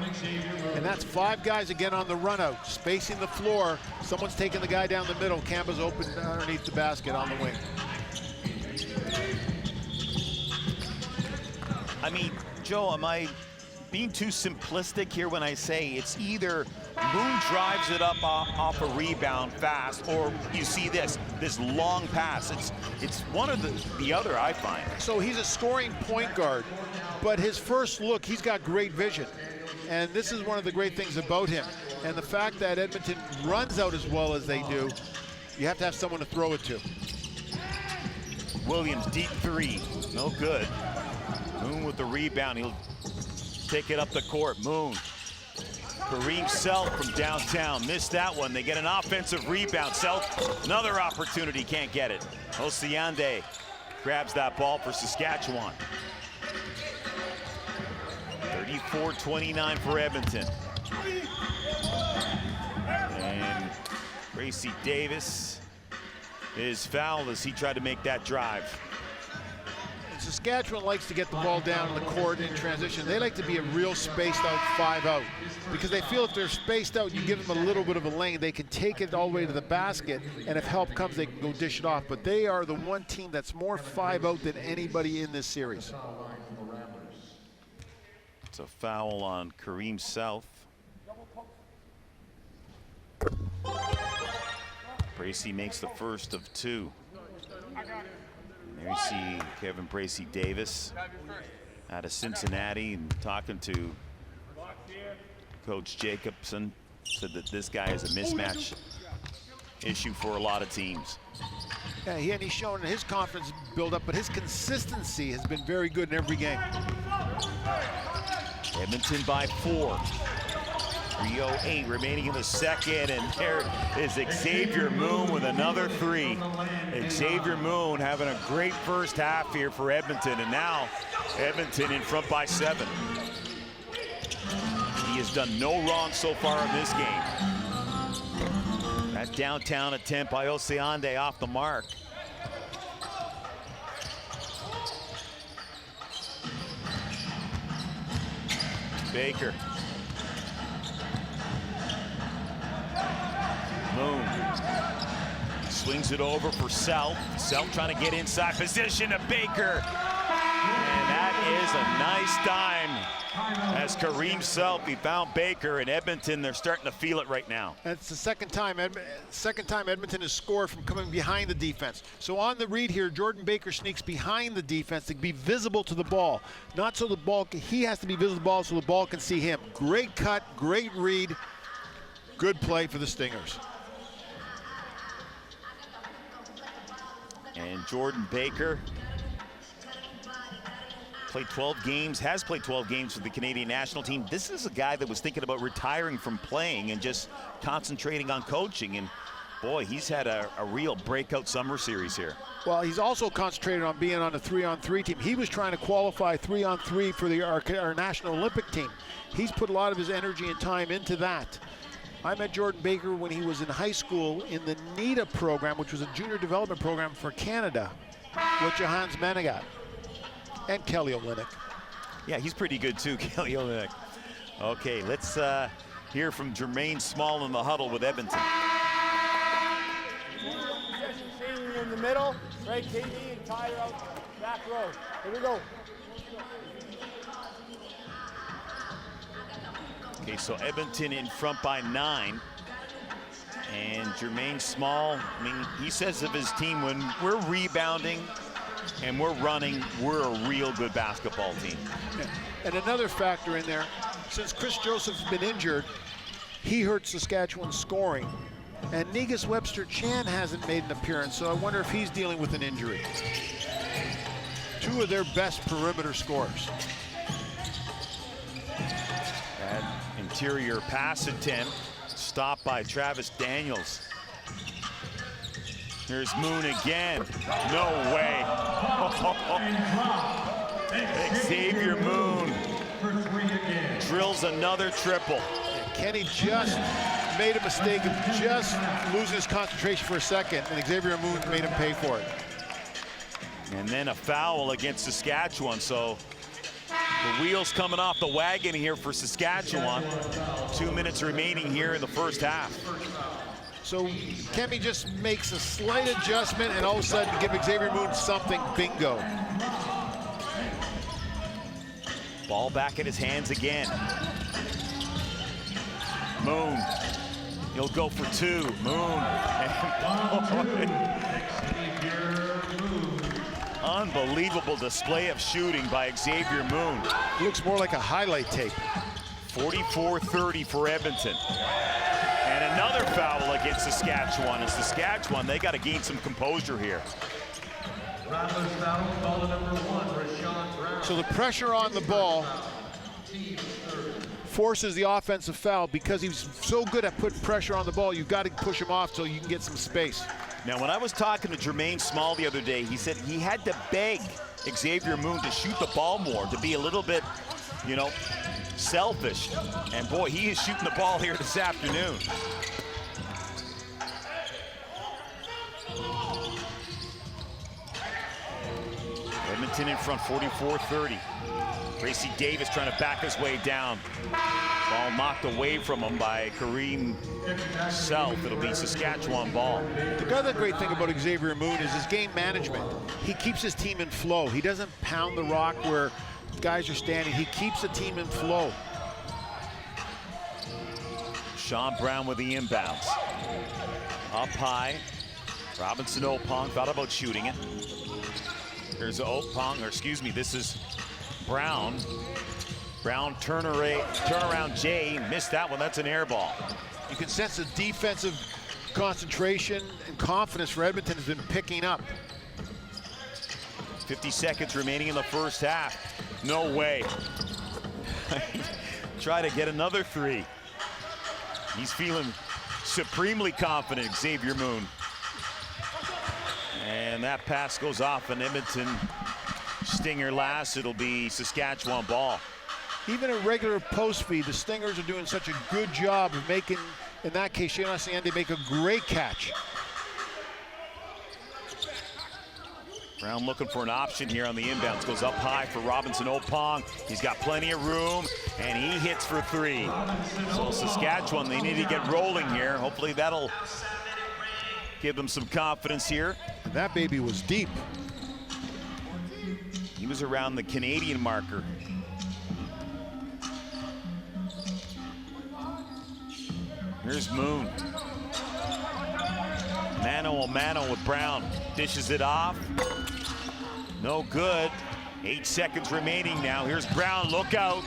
And that's 5 guys again on the run out, spacing the floor. Someone's taking the guy down the middle. Kamba's open underneath the basket on the wing. I mean, Joe, am I being too simplistic here when I say it's either Moon drives it up off a rebound fast, or you see this long pass. It's one or the other, I find. So he's a scoring point guard, but his first look, he's got great vision. And this is one of the great things about him. And the fact that Edmonton runs out as well as they do, you have to have someone to throw it to. Williams, deep three, no good. Moon with the rebound, he'll take it up the court. Moon. Kareem Self from downtown, missed that one. They get an offensive rebound. Self, another opportunity, can't get it. Osiande grabs that ball for Saskatchewan. 34-29 for Edmonton. And Bracey Davis is fouled as he tried to make that drive. Saskatchewan likes to get the ball down in the court in transition. They like to be a real spaced out 5 out because they feel if they're spaced out, you give them a little bit of a lane, they can take it all the way to the basket, and if help comes, they can go dish it off. But they are the one team that's more 5 out than anybody in this series. It's a foul on Kareem South. Bracey makes the first of two. And there you see Kevin Bracey Davis out of Cincinnati, and talking to Coach Jacobson, said that this guy is a mismatch issue for a lot of teams. Yeah, he's shown his confidence build up, but his consistency has been very good in every game. Edmonton by 4. 3:08 remaining in the second, and there is Xavier Moon with another 3. Xavier Moon having a great first half here for Edmonton, and now Edmonton in front by 7. He has done no wrong so far in this game. That downtown attempt by Oceande off the mark. Baker. Moon swings it over for Self. Self trying to get inside position to Baker. And that is a nice dime as Kareem Self, he found Baker. In Edmonton, they're starting to feel it right now. That's the second time Edmonton has scored from coming behind the defense. So on the read here, Jordan Baker sneaks behind the defense to be visible to the ball. Not so the ball, he has to be visible so the ball can see him. Great cut, great read, good play for the Stingers. And Jordan Baker played 12 games, has played 12 games for the Canadian national team. This is a guy that was thinking about retiring from playing and just concentrating on coaching. And boy, he's had a real breakout summer series here. Well, he's also concentrated on being on a 3-on-3 team. He was trying to qualify 3-on-3 for our National Olympic team. He's put a lot of his energy and time into that. I met Jordan Baker when he was in high school in the NIDA program, which was a junior development program for Canada, with Johannes Menegat and Kelly Olynyk. Yeah, he's pretty good too, Kelly Olynyk. Okay, let's hear from Jermaine Small in the huddle with Edmonton. In the middle, right, KD, and tie her out back row. Here we go. Okay, so Edmonton in front by 9. And Jermaine Small, I mean, he says of his team, when we're rebounding and we're running, we're a real good basketball team. Yeah. And another factor in there, since Chris Joseph's been injured, he hurt Saskatchewan scoring. And Negus Webster-Chan hasn't made an appearance, so I wonder if he's dealing with an injury. 2 of their best perimeter scorers. That interior pass attempt stopped by Travis Daniels. Here's Moon again. No way. Xavier Moon drills another triple. And Kenny just made a mistake of just losing his concentration for a second, and Xavier Moon made him pay for it. And then a foul against Saskatchewan, so the wheels coming off the wagon here for Saskatchewan. 2 minutes remaining here in the first half. So Kemi just makes a slight adjustment and all of a sudden give Xavier Moon something, bingo. Ball back in his hands again. Moon, he'll go for 2. Moon. Unbelievable display of shooting by Xavier Moon. Looks more like a highlight tape. 44-30 for Edmonton. And another foul against Saskatchewan. And Saskatchewan, they got to gain some composure here. Rattlers foul, ball number 1, Rashawn Brown. So the pressure on the ball forces the offensive foul. Because he's so good at putting pressure on the ball, you've got to push him off so you can get some space. Now, when I was talking to Jermaine Small the other day, he said he had to beg Xavier Moon to shoot the ball more, to be a little bit, you know, selfish. And boy, he is shooting the ball here this afternoon. Edmonton in front, 44-30. Bracey Davis trying to back his way down. Ball knocked away from him by Kareem Self. It'll be Saskatchewan ball. The other great thing about Xavier Moon is his game management. He keeps his team in flow. He doesn't pound the rock where guys are standing. He keeps the team in flow. Sean Brown with the inbounds. Up high. Robinson Opong thought about shooting it. Here's Opong, or excuse me, this is Brown. Brown turnaround Jay, missed that one, that's an air ball. You can sense the defensive concentration and confidence for Edmonton has been picking up. 50 seconds remaining in the first half. No way. Try to get another three. He's feeling supremely confident, Xavier Moon. And that pass goes off an Edmonton Stinger last. It'll be Saskatchewan ball. Even a regular post feed, the Stingers are doing such a good job of making, in that case, Shane Ossiende make a great catch. Brown looking for an option here on the inbounds. Goes up high for Robinson Opong. He's got plenty of room, and he hits for three. So Saskatchewan, they need to get rolling here. Hopefully that'll give them some confidence here. And that baby was deep. He was around the Canadian marker. Here's Moon. Mano a mano with Brown. Dishes it off. No good. 8 seconds remaining now. Here's Brown, look out.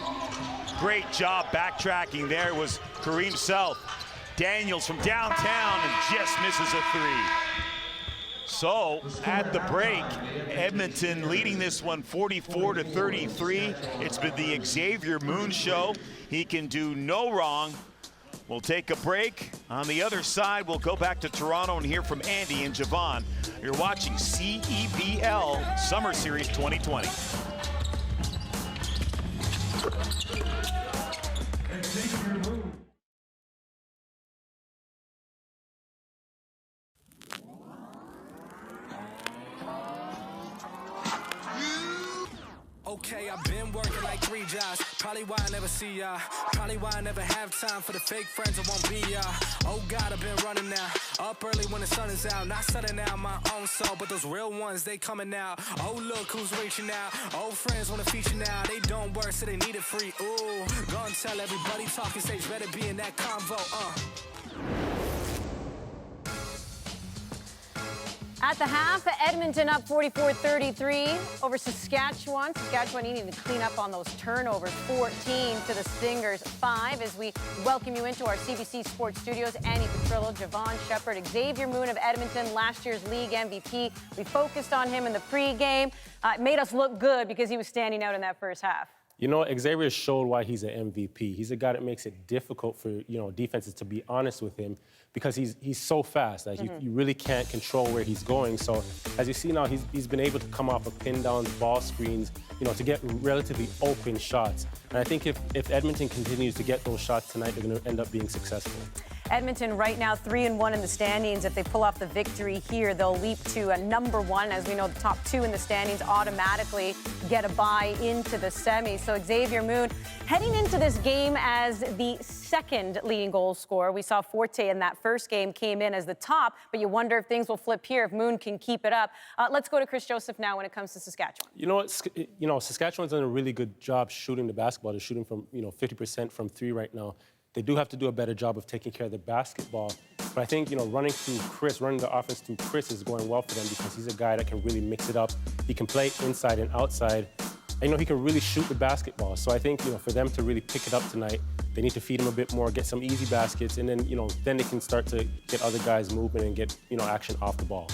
Great job backtracking there was Kareem South. Daniels from downtown and just misses a three. So at the break, Edmonton leading this one 44-33. It's been the Xavier Moon show. He can do no wrong. We'll take a break. On the other side, we'll go back to Toronto and hear from Andy and Javon. You're watching CEBL Summer Series 2020. Okay, I've been working like 3 jobs. Probably why I never see ya. Probably why I never have time for the fake friends I won't be ya. Oh God, I've been running now. Up early when the sun is out. Not setting out my own soul, but those real ones, they coming out. Oh, look who's reaching out. Old friends wanna feature now. They don't work, so they need it free. Ooh, go and tell everybody talking stage better be in that convo. At the half, Edmonton up 44-33 over Saskatchewan. Saskatchewan needing to clean up on those turnovers. 14 to the Stingers 5 as we welcome you into our CBC Sports Studios. Annie Petrillo, Javon Shepard, Xavier Moon of Edmonton, last year's league MVP. We focused on him in the pregame. It made us look good because he was standing out in that first half. You know, Xavier showed why he's an MVP. He's a guy that makes it difficult for, defenses to be honest with him because he's so fast. Like, you really can't control where he's going. So, as you see now, he's been able to come off of pin downs, ball screens, to get relatively open shots. And I think if Edmonton continues to get those shots tonight, they're going to end up being successful. Edmonton right now 3-1 in the standings. If they pull off the victory here, they'll leap to number 1. As we know, the top 2 in the standings automatically get a bye into the semis. So Xavier Moon heading into this game as the second leading goal scorer. We saw Forte in that first game came in as the top, but you wonder if things will flip here if Moon can keep it up. Let's go to Chris Joseph now when it comes to Saskatchewan. You know what? Saskatchewan's done a really good job shooting the basketball. They're shooting from 50% from 3 right now. They do have to do a better job of taking care of the basketball. But I think, running the offense through Chris is going well for them because he's a guy that can really mix it up. He can play inside and outside. And, he can really shoot the basketball. So I think, for them to really pick it up tonight, they need to feed him a bit more, get some easy baskets, and then, then they can start to get other guys moving and get, action off the ball.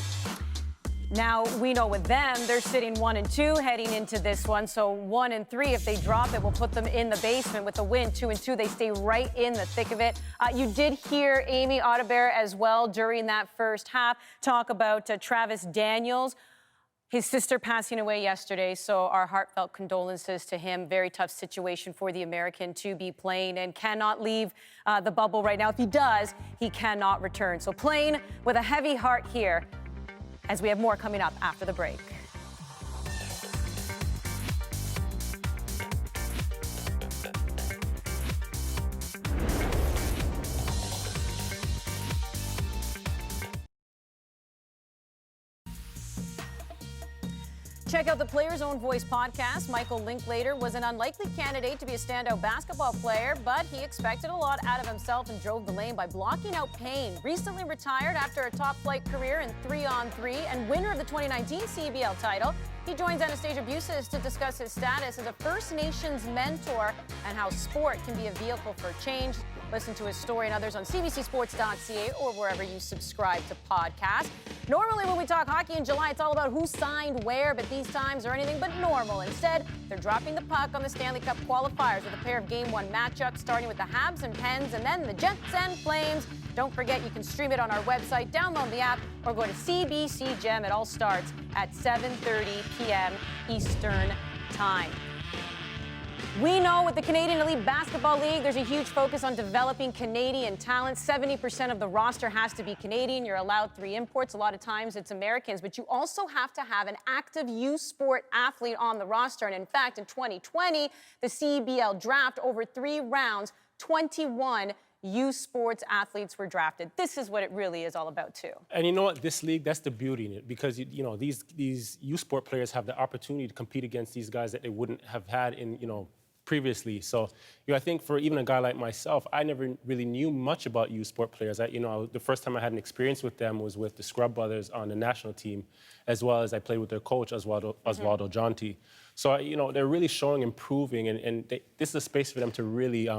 Now, we know with them, they're sitting 1-2 heading into this one. So 1-3, if they drop it, will put them in the basement. With the win, 2-2, they stay right in the thick of it. You did hear Amy Audebert as well during that first half talk about Travis Daniels. His sister passing away yesterday, so our heartfelt condolences to him. Very tough situation for the American to be playing and cannot leave the bubble right now. If he does, he cannot return. So playing with a heavy heart here, as we have more coming up after the break. Check out the Player's Own Voice podcast. Michael Linklater was an unlikely candidate to be a standout basketball player, but he expected a lot out of himself and drove the lane by blocking out pain. Recently retired after a top-flight career in 3-on-3 and winner of the 2019 CEBL title, he joins Anastasia Busis to discuss his status as a First Nations mentor and how sport can be a vehicle for change. Listen to his story and others on cbcsports.ca or wherever you subscribe to podcasts. Normally when we talk hockey in July, it's all about who signed where, but these times are anything but normal. Instead, they're dropping the puck on the Stanley Cup qualifiers with a pair of Game 1 matchups, starting with the Habs and Pens, and then the Jets and Flames. Don't forget, you can stream it on our website, download the app, or go to CBC Gem. It all starts at 7:30 p.m. Eastern Time. We know with the Canadian Elite Basketball League, there's a huge focus on developing Canadian talent. 70% of the roster has to be Canadian. You're allowed 3 imports. A lot of times it's Americans, but you also have to have an active youth sport athlete on the roster. And in fact, in 2020, the CEBL draft over 3 rounds, 21 youth sports athletes were drafted. This is what it really is all about, too. And you know what? This league, that's the beauty in it, because you know these youth sport players have the opportunity to compete against these guys that they wouldn't have had in previously. So, I think for even a guy like myself, I never really knew much about youth sport players. The first time I had an experience with them was with the Scrub Brothers on the national team, as well as I played with their coach, Oswaldo Jonti. So, they're really showing improving, and this is a space for them to really,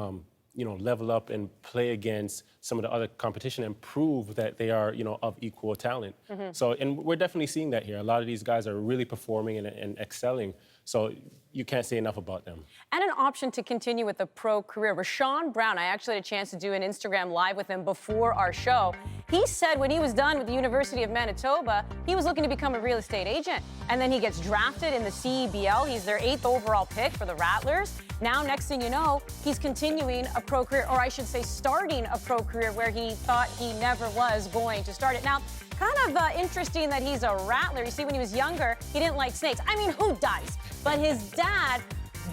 level up and play against some of the other competition and prove that they are, of equal talent. So, and we're definitely seeing that here. A lot of these guys are really performing and excelling. So you can't say enough about them. And an option to continue with a pro career. Rashawn Brown, I actually had a chance to do an Instagram Live with him before our show. He said when he was done with the University of Manitoba, he was looking to become a real estate agent. And then he gets drafted in the CEBL. He's their 8th overall pick for the Rattlers. Now, next thing you know, he's continuing a pro career, or I should say starting a pro career where he thought he never was going to start it. Now, kind of interesting that he's a Rattler. You see, when he was younger, he didn't like snakes. I mean, who does? But his dad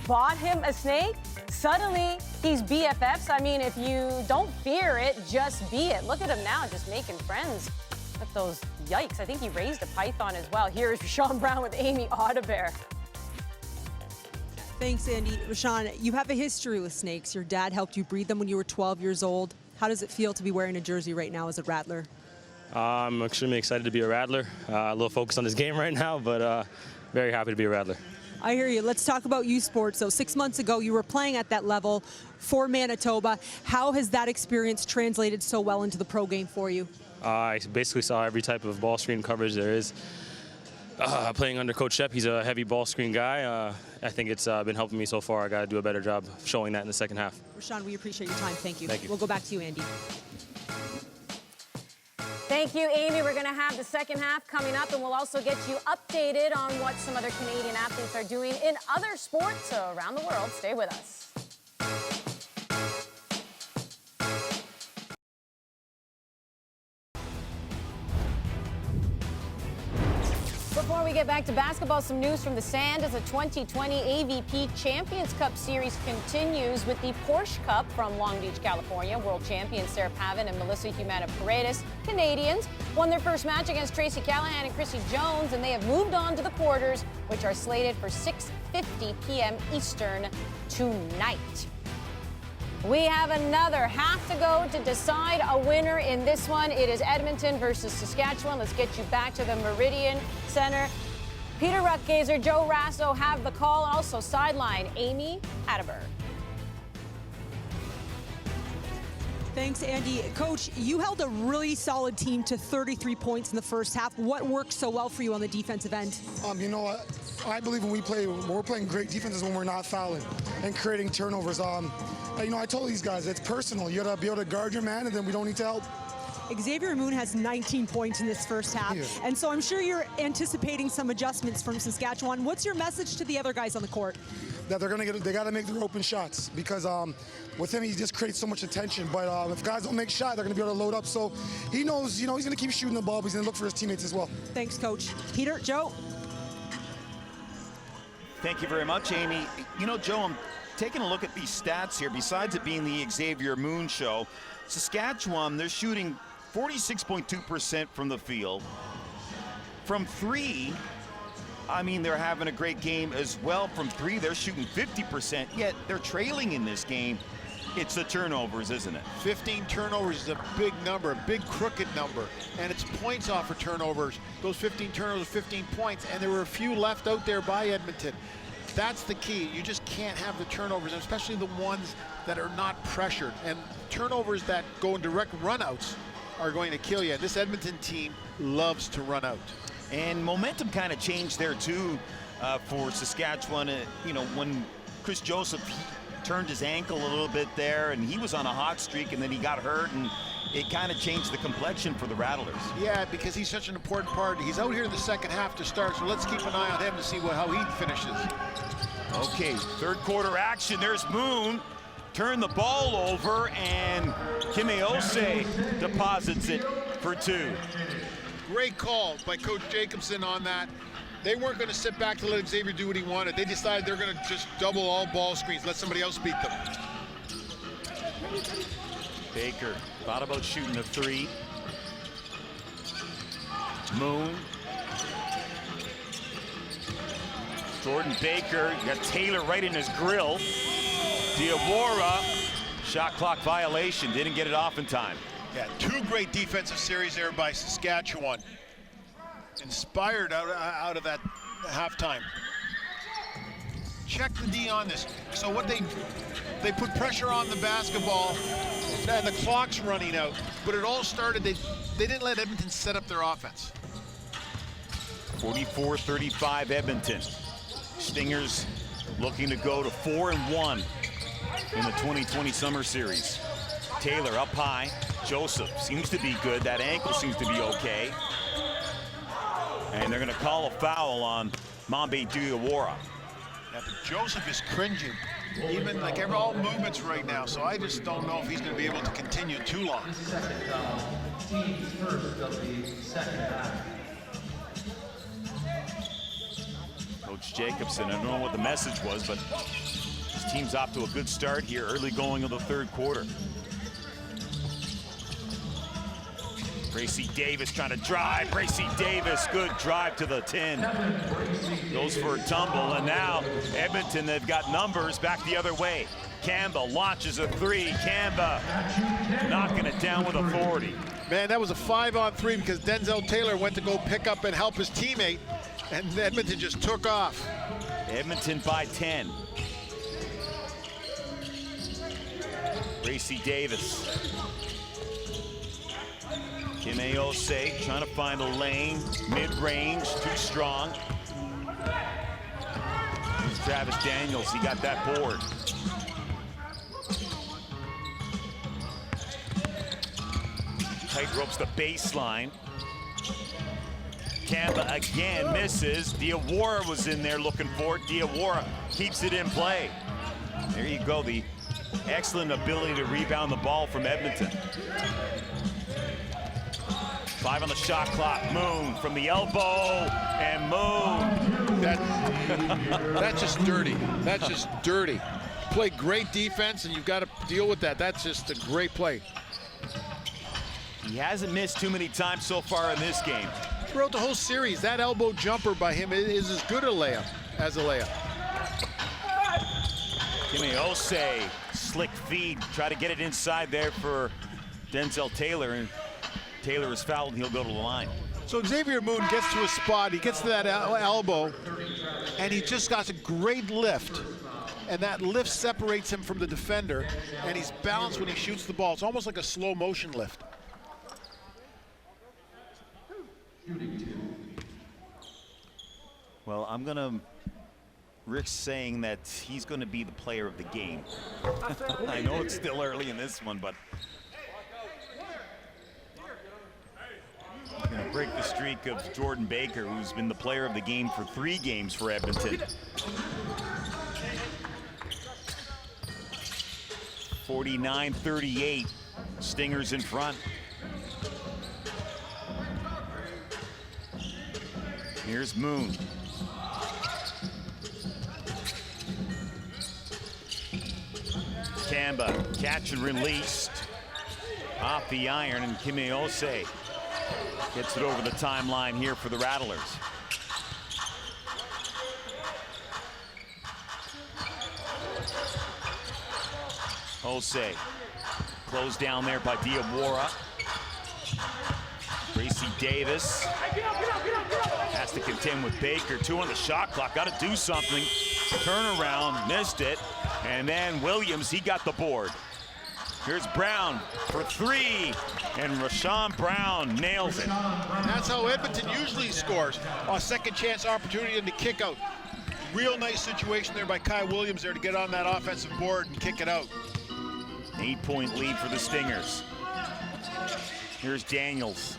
bought him a snake. Suddenly, he's BFFs. I mean, if you don't fear it, just be it. Look at him now, just making friends with those yikes. I think he raised a python as well. Here's Rashawn Brown with Amy Audebert. Thanks, Andy. Rashawn, you have a history with snakes. Your dad helped you breed them when you were 12 years old. How does it feel to be wearing a jersey right now as a Rattler? I'm extremely excited to be a Rattler. A little focused on this game right now, but very happy to be a Rattler. I hear you. Let's talk about youth sports. So 6 months ago, you were playing at that level for Manitoba. How has that experience translated so well into the pro game for you? I basically saw every type of ball screen coverage there is. Playing under Coach Shep, he's a heavy ball screen guy. I think it's been helping me so far. I got to do a better job showing that in the second half. Rashawn, we appreciate your time. Thank you. Thank you. We'll go back to you, Andy. Thank you, Amy. We're going to have the second half coming up, and we'll also get you updated on what some other Canadian athletes are doing in other sports around the world. Stay with us. Before we get back to basketball, some news from the sand as the 2020 AVP Champions Cup Series continues with the Porsche Cup from Long Beach, California. World champions Sarah Pavin and Melissa Humana-Paredes, Canadians, won their first match against Tracy Callahan and Chrissy Jones, and they have moved on to the quarters, which are slated for 6:50 p.m. Eastern tonight. We have another half to go to decide a winner in this one. It is Edmonton versus Saskatchewan. Let's get you back to the Meridian Center. Peter Ruttgazer, Joe Rasso have the call. Also sideline, Amy Audebert. Thanks, Andy. Coach, you held a really solid team to 33 points in the first half. What worked so well for you on the defensive end? You know what? I believe when we're playing great defense is when we're not fouling and creating turnovers. I told these guys, it's personal. You got to be able to guard your man, and then we don't need to help. Xavier Moon has 19 points in this first half, and so I'm sure you're anticipating some adjustments from Saskatchewan. What's your message to the other guys on the court? That they got to make their open shots, because with him, he just creates so much attention. But if guys don't make shots, they're going to be able to load up. So he knows, he's going to keep shooting the ball, but he's going to look for his teammates as well. Thanks, Coach. Peter, Joe? Thank you very much, Amy. Joe, I'm taking a look at these stats here. Besides it being the Xavier Moon show, Saskatchewan, they're shooting 46.2% from the field. From three, I mean, they're having a great game as well from three. They're shooting 50%, yet they're trailing in this game. It's the turnovers, isn't it? 15 turnovers is a big number, a big crooked number, and it's points off for turnovers. Those 15 turnovers, 15 points, and there were a few left out there by Edmonton. That's the key. You just can't have the turnovers, especially the ones that are not pressured. And turnovers that go in direct runouts are going to kill you. This Edmonton team loves to run out. And momentum kind of changed there too for Saskatchewan. You know, when Chris Joseph turned his ankle a little bit there, and he was on a hot streak, and then he got hurt, and it kind of changed the complexion for the Rattlers. Yeah, because he's such an important part. He's out here in the second half to start, so let's keep an eye on him to see how he finishes. Okay, third quarter action. There's Moon. Turn the ball over, and Kimeose deposits it for two. Great call by Coach Jacobson on that. They weren't going to sit back to let Xavier do what he wanted. They decided they're going to just double all ball screens, let somebody else beat them. Baker thought about shooting a three. Moon. Jordan Baker, got Taylor right in his grill. Diawara, shot clock violation, didn't get it off in time. Yeah, two great defensive series there by Saskatchewan. Inspired out of that halftime. Check the D on this. So what they put pressure on the basketball, and the clock's running out. But it all started, they didn't let Edmonton set up their offense. 44-35 Edmonton. Stingers looking to go to 4-1 in the 2020 Summer Series. Taylor up high. Joseph seems to be good. That ankle seems to be okay. And they're going to call a foul on Mambe Diawara. Yeah, but Joseph is cringing. Even like all movements right now. So I just don't know if he's going to be able to continue too long. Second foul, team's first of the second half. Coach Jacobson, I don't know what the message was, but his team's off to a good start here, early going of the third quarter. Bracy Davis trying to drive. Bracy Davis, good drive to the 10. Goes for a tumble, and now Edmonton, they've got numbers back the other way. Kamba launches a three. Kamba knocking it down with authority. Man, that was a 5-on-3 because Denzel Taylor went to go pick up and help his teammate, and Edmonton just took off. Edmonton by 10. Bracy Davis. Kimeose trying to find a lane, mid-range, too strong. Here's Travis Daniels, he got that board. Tight ropes the baseline. Kamba again misses. Diawara was in there looking for it. Diawara keeps it in play. There you go, the excellent ability to rebound the ball from Edmonton. 5 on the shot clock. Moon from the elbow, and Moon. That's just dirty. That's just dirty. Play great defense, and you've got to deal with that. That's just a great play. He hasn't missed too many times so far in this game. Throughout the whole series, that elbow jumper by him is as good a layup as a layup. Kimeose, slick feed, try to get it inside there for Denzel Taylor, and Taylor is fouled and he'll go to the line. So Xavier Moon gets to a spot, he gets to that elbow, and he just got a great lift. And that lift separates him from the defender, and he's balanced when he shoots the ball. It's almost like a slow motion lift. Well, I'm gonna, Rick's saying that he's gonna be the player of the game. I know it's still early in this one, but gonna break the streak of Jordan Baker, who's been the player of the game for 3 games for Edmonton. 49-38, Stingers in front. Here's Moon. Kamba, catch and released. Off the iron, and Kimeose gets it over the timeline here for the Rattlers. Osei, closed down there by Diawara. Gracie Davis has to contend with Baker. 2 on the shot clock, got to do something. Turnaround, missed it. And then Williams, he got the board. Here's Brown for 3, and Rashawn Brown nails it. And that's how Edmonton usually scores. A second chance opportunity in the kick out. Real nice situation there by Kai Williams there to get on that offensive board and kick it out. 8-point lead for the Stingers. Here's Daniels.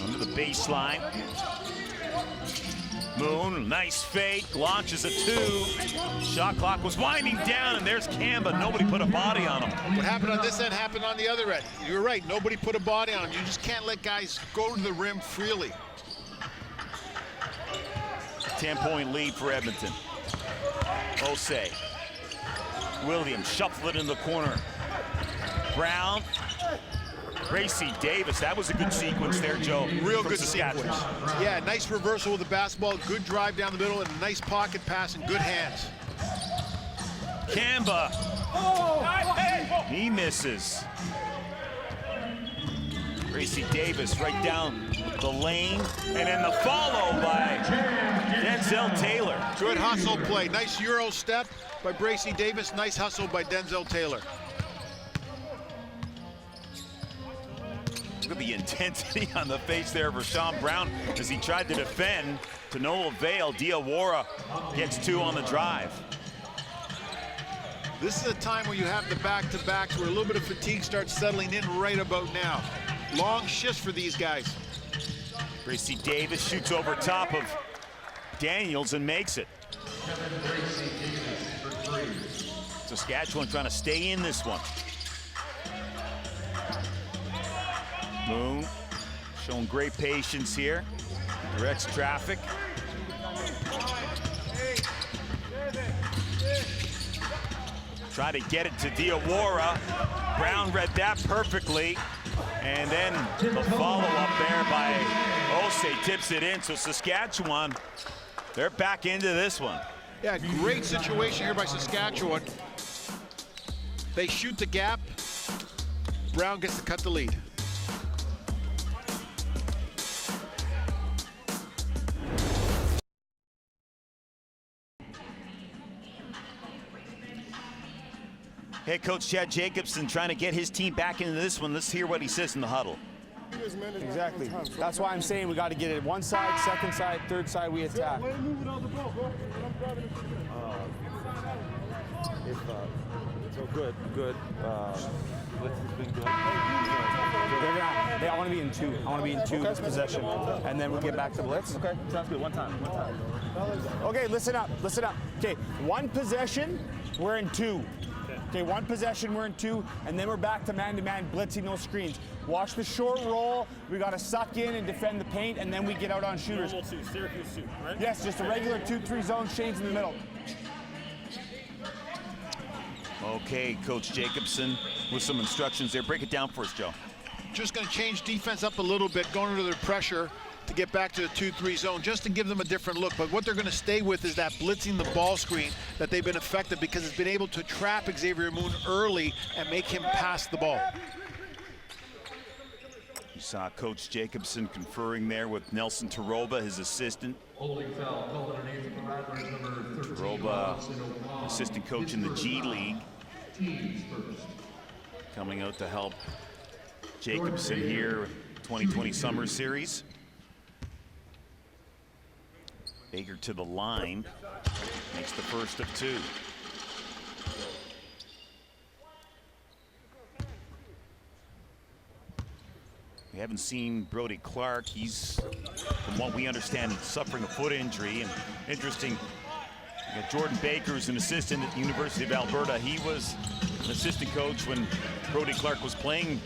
Under the baseline. Moon, nice fake, launches a 2. Shot clock was winding down, and there's Kamba. Nobody put a body on him. What happened on this end happened on the other end. You're right, nobody put a body on him. You just can't let guys go to the rim freely. 10-point lead for Edmonton. Osei. Williams shuffle it in the corner. Brown. Gracie Davis, that was a good sequence there, Joe. Real good sequence. Yeah, nice reversal with the basketball, good drive down the middle, and a nice pocket pass and good hands. Kamba. He misses. Gracie Davis right down the lane, and then the follow by Denzel Taylor. Good hustle play. Nice Euro step by Gracie Davis. Nice hustle by Denzel Taylor. Look at the intensity on the face there of Rashawn Brown as he tried to defend, to no avail. Diawara gets 2 on the drive. This is a time where you have the back-to-backs where a little bit of fatigue starts settling in right about now. Long shifts for these guys. Gracie Davis shoots over top of Daniels and makes it. Saskatchewan trying to stay in this one. Moon showing great patience here. Directs traffic. Try to get it to Diawara. Brown read that perfectly. And then the follow-up there by Osei tips it in. So Saskatchewan, they're back into this one. Yeah, great situation here by Saskatchewan. They shoot the gap. Brown gets to cut the lead. Head coach Chad Jacobson trying to get his team back into this one. Let's hear what he says in the huddle. Exactly. That's why I'm saying we got to get it one side, second side, third side, we attack. So good. Blitz has been good. They all want to be in 2. I want to be in 2 this possession. And then we'll get back to blitz. Okay, sounds good. One time. Okay, listen up. Okay, one possession, we're in 2. Okay, one possession, we're in 2, and then we're back to man-to-man, blitzing those screens. Watch the short roll. We got to suck in and defend the paint, and then we get out on shooters. Normal 2, Syracuse 2, right? Yes, just a regular 2-3 zone, Shane's in the middle. Okay, Coach Jacobson with some instructions there. Break it down for us, Joe. Just going to change defense up a little bit, going under their pressure to get back to the 2-3 zone, just to give them a different look. But what they're going to stay with is that blitzing the ball screen that they've been effective because it's been able to trap Xavier Moon early and make him pass the ball. You saw Coach Jacobson conferring there with Nelson Taroba, his assistant. Taroba, assistant coach in the G League, coming out to help Jacobson here, 2020 Summer Series. Baker to the line, makes the first of 2. We haven't seen Brody Clark. He's, from what we understand, suffering a foot injury. And interesting, you got Jordan Baker, who's an assistant at the University of Alberta. He was an assistant coach when Brody Clark was playing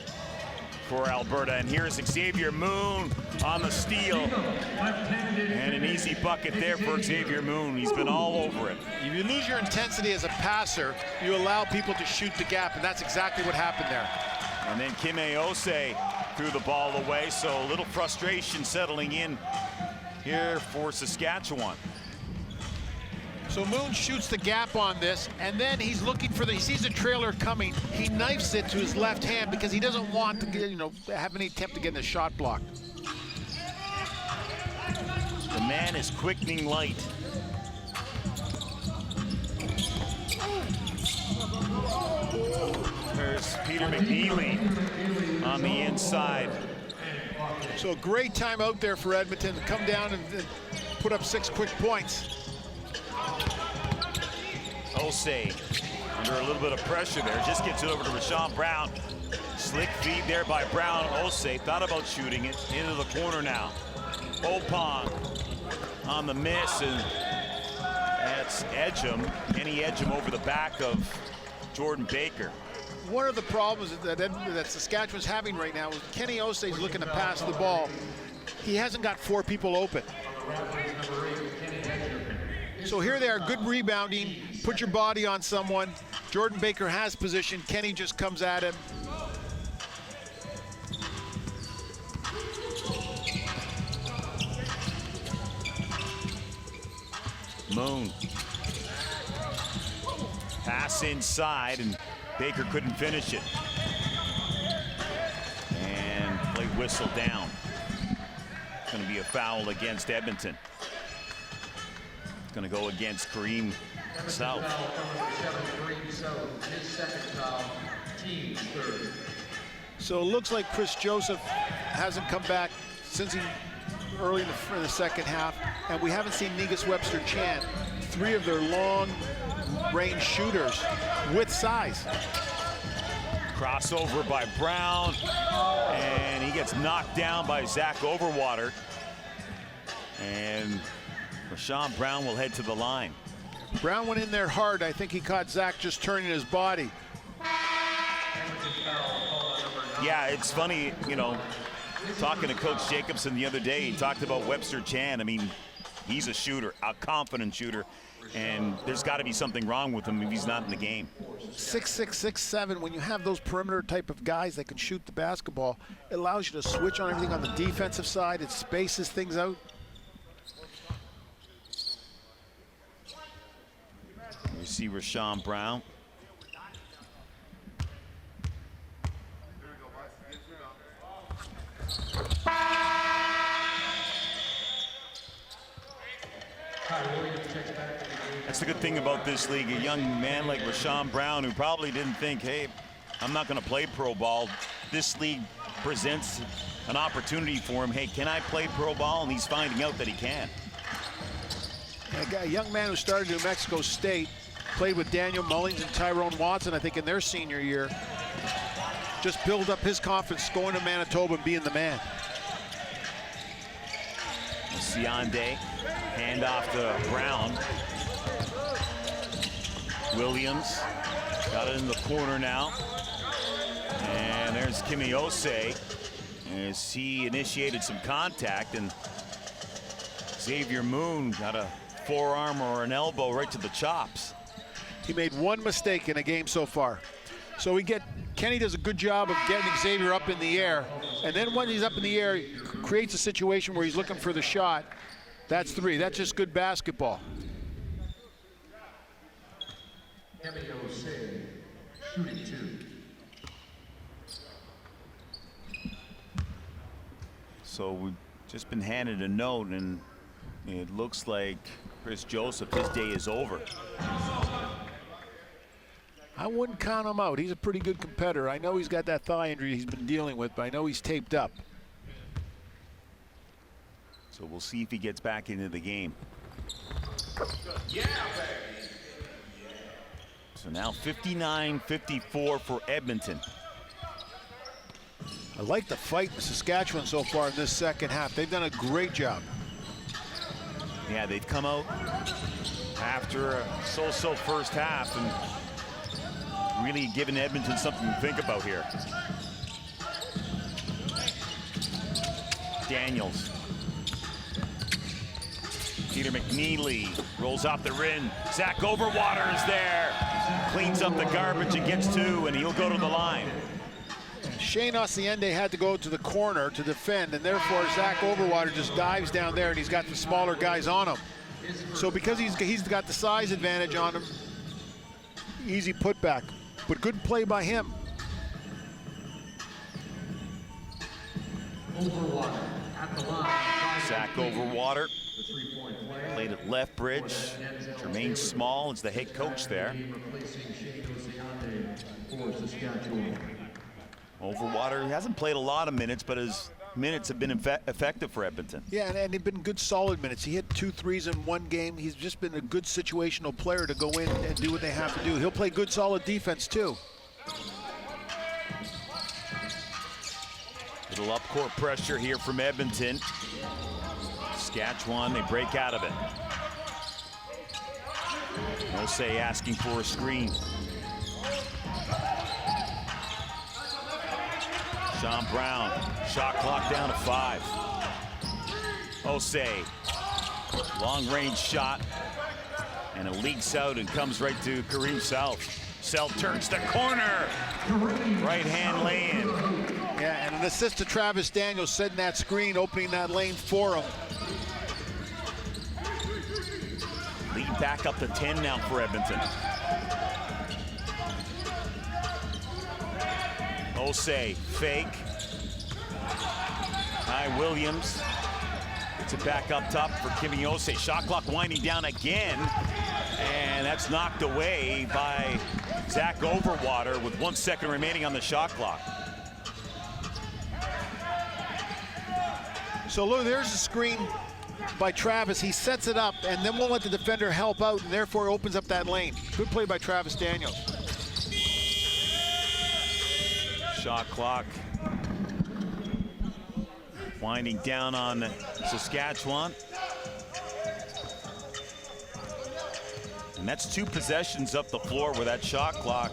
for Alberta. And here's Xavier Moon on the steal. And an easy bucket there for Xavier Moon. He's been all over it. If you lose your intensity as a passer, you allow people to shoot the gap, and that's exactly what happened there. And then Kime Osei threw the ball away, so a little frustration settling in here for Saskatchewan. So Moon shoots the gap on this, and then he's looking for he sees the trailer coming. He knifes it to his left hand because he doesn't want to get, have any attempt to get the shot blocked. The man is quickening light. There's Peter McNeely on the inside. So a great time out there for Edmonton to come down and put up 6 quick points. Osei under a little bit of pressure there, just gets it over to Rashawn Brown. Slick feed there by Brown. Osei thought about shooting it into the corner now. Opon on the miss, and that's Edgem. Kenny Edgem over the back of Jordan Baker. One of the problems that Saskatchewan's having right now is Kenny Osei's looking to pass the ball. He hasn't got 4 people open. So here they are, good rebounding, put your body on someone. Jordan Baker has position, Kenny just comes at him. Moon. Pass inside, and Baker couldn't finish it. And play whistle down. It's going to be a foul against Edmonton. It's going to go against Kareem South. So it looks like Chris Joseph hasn't come back since early in the second half, and we haven't seen Negus Webster-Chan. 3 of their long-range shooters with size. Crossover by Brown, and he gets knocked down by Zach Overwater. And Rashawn Brown will head to the line. Brown went in there hard. I think he caught Zach just turning his body. Yeah, it's funny, talking to Coach Jacobson the other day, he talked about Webster-Chan. I mean, he's a shooter, a confident shooter, and there's got to be something wrong with him if he's not in the game. 6'6", 6'7", when you have those perimeter type of guys that can shoot the basketball, it allows you to switch on everything on the defensive side. It spaces things out. You see Rashawn Brown. That's the good thing about this league. A young man like Rashawn Brown, who probably didn't think, hey, I'm not going to play pro ball. This league presents an opportunity for him. Hey, can I play pro ball? And he's finding out that he can. A young man who started New Mexico State, played with Daniel Mullings and Tyrone Watson, I think, in their senior year. Just build up his confidence going to Manitoba and being the man. Siande, hand off to Brown. Williams got it in the corner now. And there's Kimi Osei as he initiated some contact, and Xavier Moon got a forearm or an elbow right to the chops. He made 1 mistake in a game so far. So Kenny does a good job of getting Xavier up in the air, and then when he's up in the air, he creates a situation where he's looking for the shot. That's 3. That's just good basketball. Shooting 2. So we've just been handed a note, and it looks like Chris Joseph, his day is over. I wouldn't count him out. He's a pretty good competitor. I know he's got that thigh injury he's been dealing with, but I know he's taped up. So we'll see if he gets back into the game. So now 59-54 for Edmonton. I like the fight with Saskatchewan so far in this second half. They've done a great job. Yeah, they've come out after a so-so first half and really given Edmonton something to think about here. Daniels. Peter McNeely rolls off the rim. Zach Overwater is there. Cleans up the garbage and gets 2, and he'll go to the line. Shane Hacienda had to go to the corner to defend, and therefore Zach Overwater just dives down there, and he's got the smaller guys on him. So because he's got the size advantage on him, easy putback, but good play by him. Overwater at the line. Zach Overwater played at left bridge. Jermaine Small is the head coach there. Overwater hasn't played a lot of minutes, but his minutes have been effective for Edmonton. Yeah, and they've been good solid minutes. He hit 2 threes in one game. He's just been a good situational player to go in and do what they have to do. He'll play good solid defense too. Little up court pressure here from Edmonton. Saskatchewan, they break out of it. Osei asking for a screen. Sean Brown, shot clock down to 5. Osei, long range shot, and it leaks out and comes right to Kareem Self. Self turns the corner, right hand lay-in. Yeah, and an assist to Travis Daniels, setting that screen, opening that lane for him. Lead back up to 10 now for Edmonton. Osei, fake. Ty Williams gets it back up top for Kimi Osei. Shot clock winding down again, and that's knocked away by Zach Overwater with 1 second remaining on the shot clock. So look, there's a screen by Travis. He sets it up and then won't let the defender help out, and therefore opens up that lane. Good play by Travis Daniels. Shot clock winding down on Saskatchewan. And that's 2 possessions up the floor where that shot clock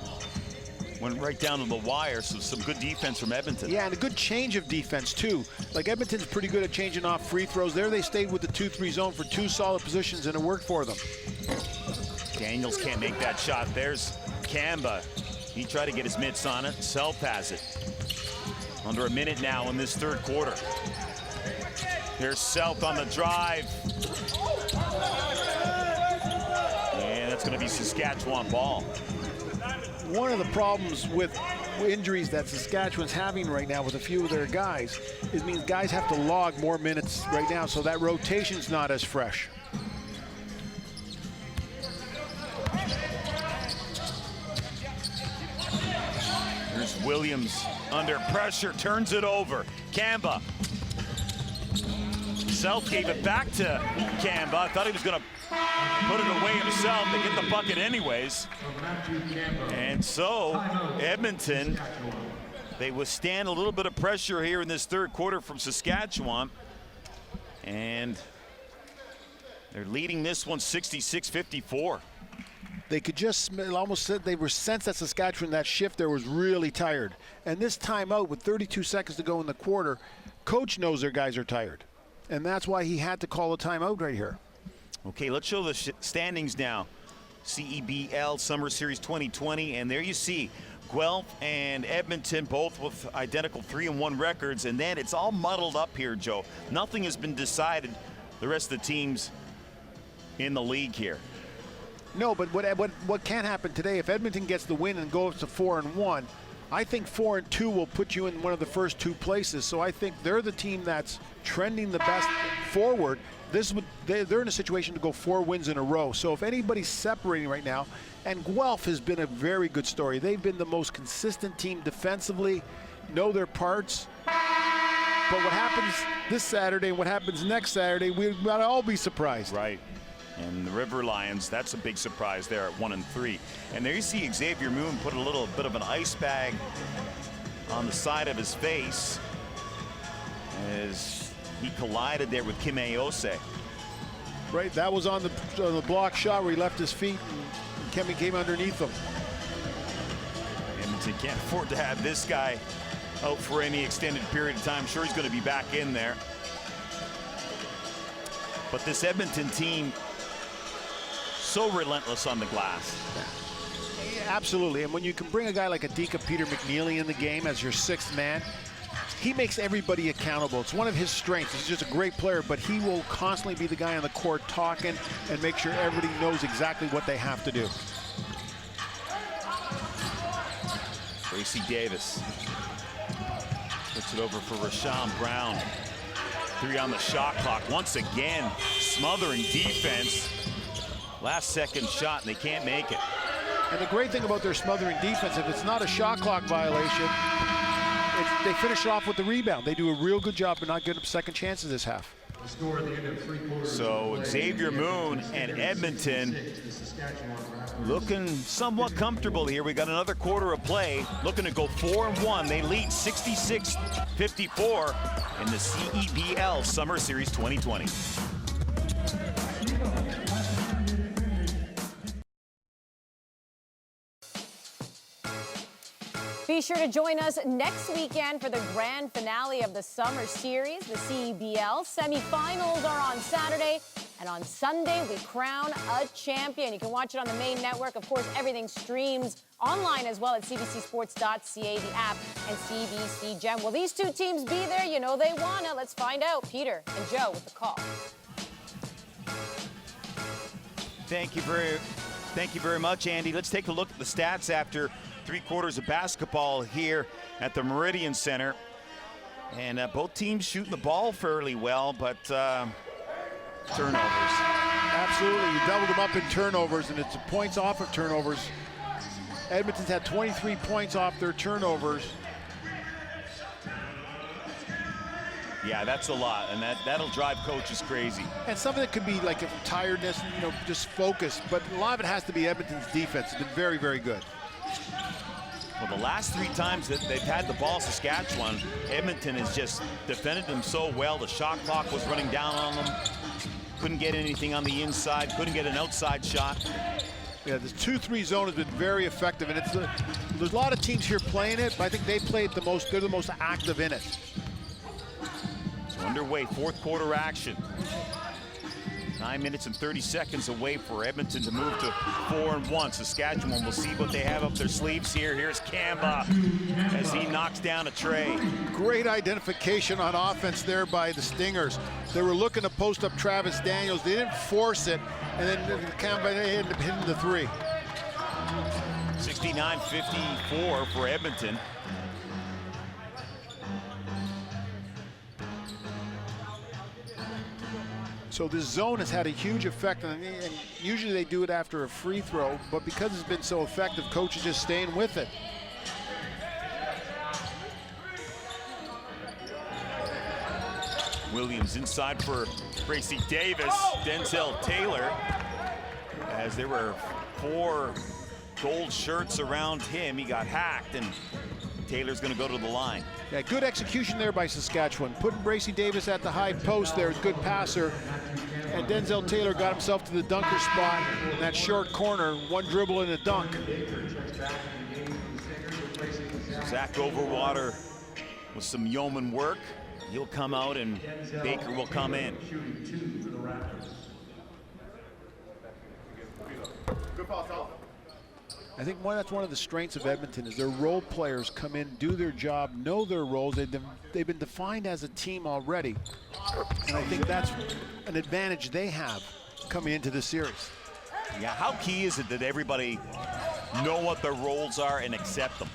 went right down to the wire. So some good defense from Edmonton. Yeah, and a good change of defense too. Like Edmonton's pretty good at changing off free throws. There they stayed with the 2-3 zone for 2 solid positions, and it worked for them. Daniels can't make that shot. There's Kamba. He tried to get his mitts on it. Self has it. Under a minute now in this third quarter. Here's Self on the drive. And that's going to be Saskatchewan ball. One of the problems with injuries that Saskatchewan's having right now with a few of their guys, it means guys have to log more minutes right now, so that rotation's not as fresh. Here's Williams under pressure, turns it over. Kamba. Self gave it back to Kamba. I thought he was going to put it away himself to get the bucket anyways. And so Edmonton, they withstand a little bit of pressure here in this third quarter from Saskatchewan. And they're leading this one 66-54. They could just almost said they were sensed that Saskatchewan, that shift there was really tired. And this timeout with 32 seconds to go in the quarter, coach knows their guys are tired. And that's why he had to call a timeout right here. Okay, let's show the standings now. CEBL Summer Series 2020, and there you see Guelph and Edmonton both with identical 3-1 records, and then it's all muddled up here, Joe. Nothing has been decided, the rest of the teams in the league here. No, but what can happen today, if Edmonton gets the win and goes to 4-1, I think 4-2 will put you in one of the first 2 places. So I think they're the team that's trending the best forward. They're in a situation to go 4 wins in a row. So if anybody's separating right now, and Guelph has been a very good story. They've been the most consistent team defensively, know their parts. But what happens this Saturday and what happens next Saturday, we've got to all be surprised. Right. And the River Lions, that's a big surprise there at 1-3. And there you see Xavier Moon put a little bit of an ice bag on the side of his face as he collided there with Kimi Osei. Right, that was on the block shot where he left his feet and Kimi came underneath him. Edmonton can't afford to have this guy out for any extended period of time. I'm sure he's going to be back in there. But this Edmonton team, so relentless on the glass. Yeah, absolutely, and when you can bring a guy like Adika Peter McNeely in the game as your 6th man, he makes everybody accountable. It's one of his strengths. He's just a great player, but he will constantly be the guy on the court talking and make sure everybody knows exactly what they have to do. Bracy Davis puts it over for Rashawn Brown. 3 on the shot clock. Once again, smothering defense. Last second shot, and they can't make it. And the great thing about their smothering defense, if it's not a shot clock violation, they finish it off with the rebound. They do a real good job of not giving up second chances this half. So Xavier Moon and Edmonton looking somewhat comfortable here. We got another quarter of play, looking to go 4-1. They lead 66-54 in the CEBL Summer Series 2020. Be sure to join us next weekend for the grand finale of the Summer Series, the CEBL. Semifinals are on Saturday, and on Sunday we crown a champion. You can watch it on the main network. Of course, everything streams online as well at cbcsports.ca, the app, and CBC Gem. Will these two teams be there? You know they wanna. Let's find out. Peter and Joe with the call. Thank you very much, Andy. Let's take a look at the stats after 3 quarters of basketball here at the Meridian Center. And both teams shooting the ball fairly well, but turnovers. Absolutely, you doubled them up in turnovers, and it's points off of turnovers. Edmonton's had 23 points off their turnovers. Yeah, that's a lot, and that'll drive coaches crazy. And some of it could be like tiredness, just focus, but a lot of it has to be Edmonton's defense. It's been very, very good. Well, the last 3 times that they've had the ball, Saskatchewan, Edmonton has just defended them so well. The shot clock was running down on them. Couldn't get anything on the inside, couldn't get an outside shot. Yeah, this 2-3 zone has been very effective, and there's a lot of teams here playing it, but I think they played the most, they're the most active in it. So underway, 4th quarter action. 9 minutes and 30 seconds away for Edmonton to move to 4-1. Saskatchewan will see what they have up their sleeves here. Here's Kamba as he knocks down a tray. Great identification on offense there by the Stingers. They were looking to post up Travis Daniels. They didn't force it, and then Kamba ended up hitting the 3. 69-54 for Edmonton. So this zone has had a huge effect, and usually they do it after a free throw, but because it's been so effective, coach is just staying with it. Williams inside for Bracy Davis. Denzel Taylor, as there were 4 gold shirts around him, he got hacked, and Taylor's going to go to the line. Yeah, good execution there by Saskatchewan. Putting Bracy Davis at the high post there, good passer. And Denzel Taylor got himself to the dunker spot in that short corner, 1 dribble and a dunk. Zach Overwater with some yeoman work. He'll come out and Baker will come in. I think that's one of the strengths of Edmonton is their role players come in, do their job, know their roles. They've been defined as a team already. And I think that's an advantage they have coming into the series. Yeah, how key is it that everybody know what their roles are and accept them?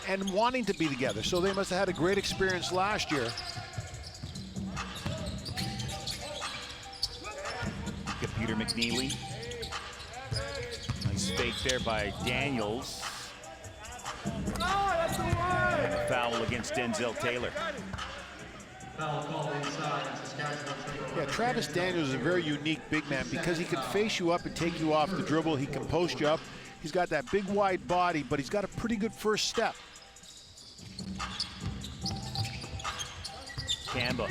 And wanting to be together. So they must have had a great experience last year. Get Peter McNeely. Nice fake there by Daniels. And a foul against Denzel Taylor. Yeah, Travis Daniels is a very unique big man because he can face you up and take you off the dribble. He can post you up. He's got that big wide body, but he's got a pretty good first step. Kamba.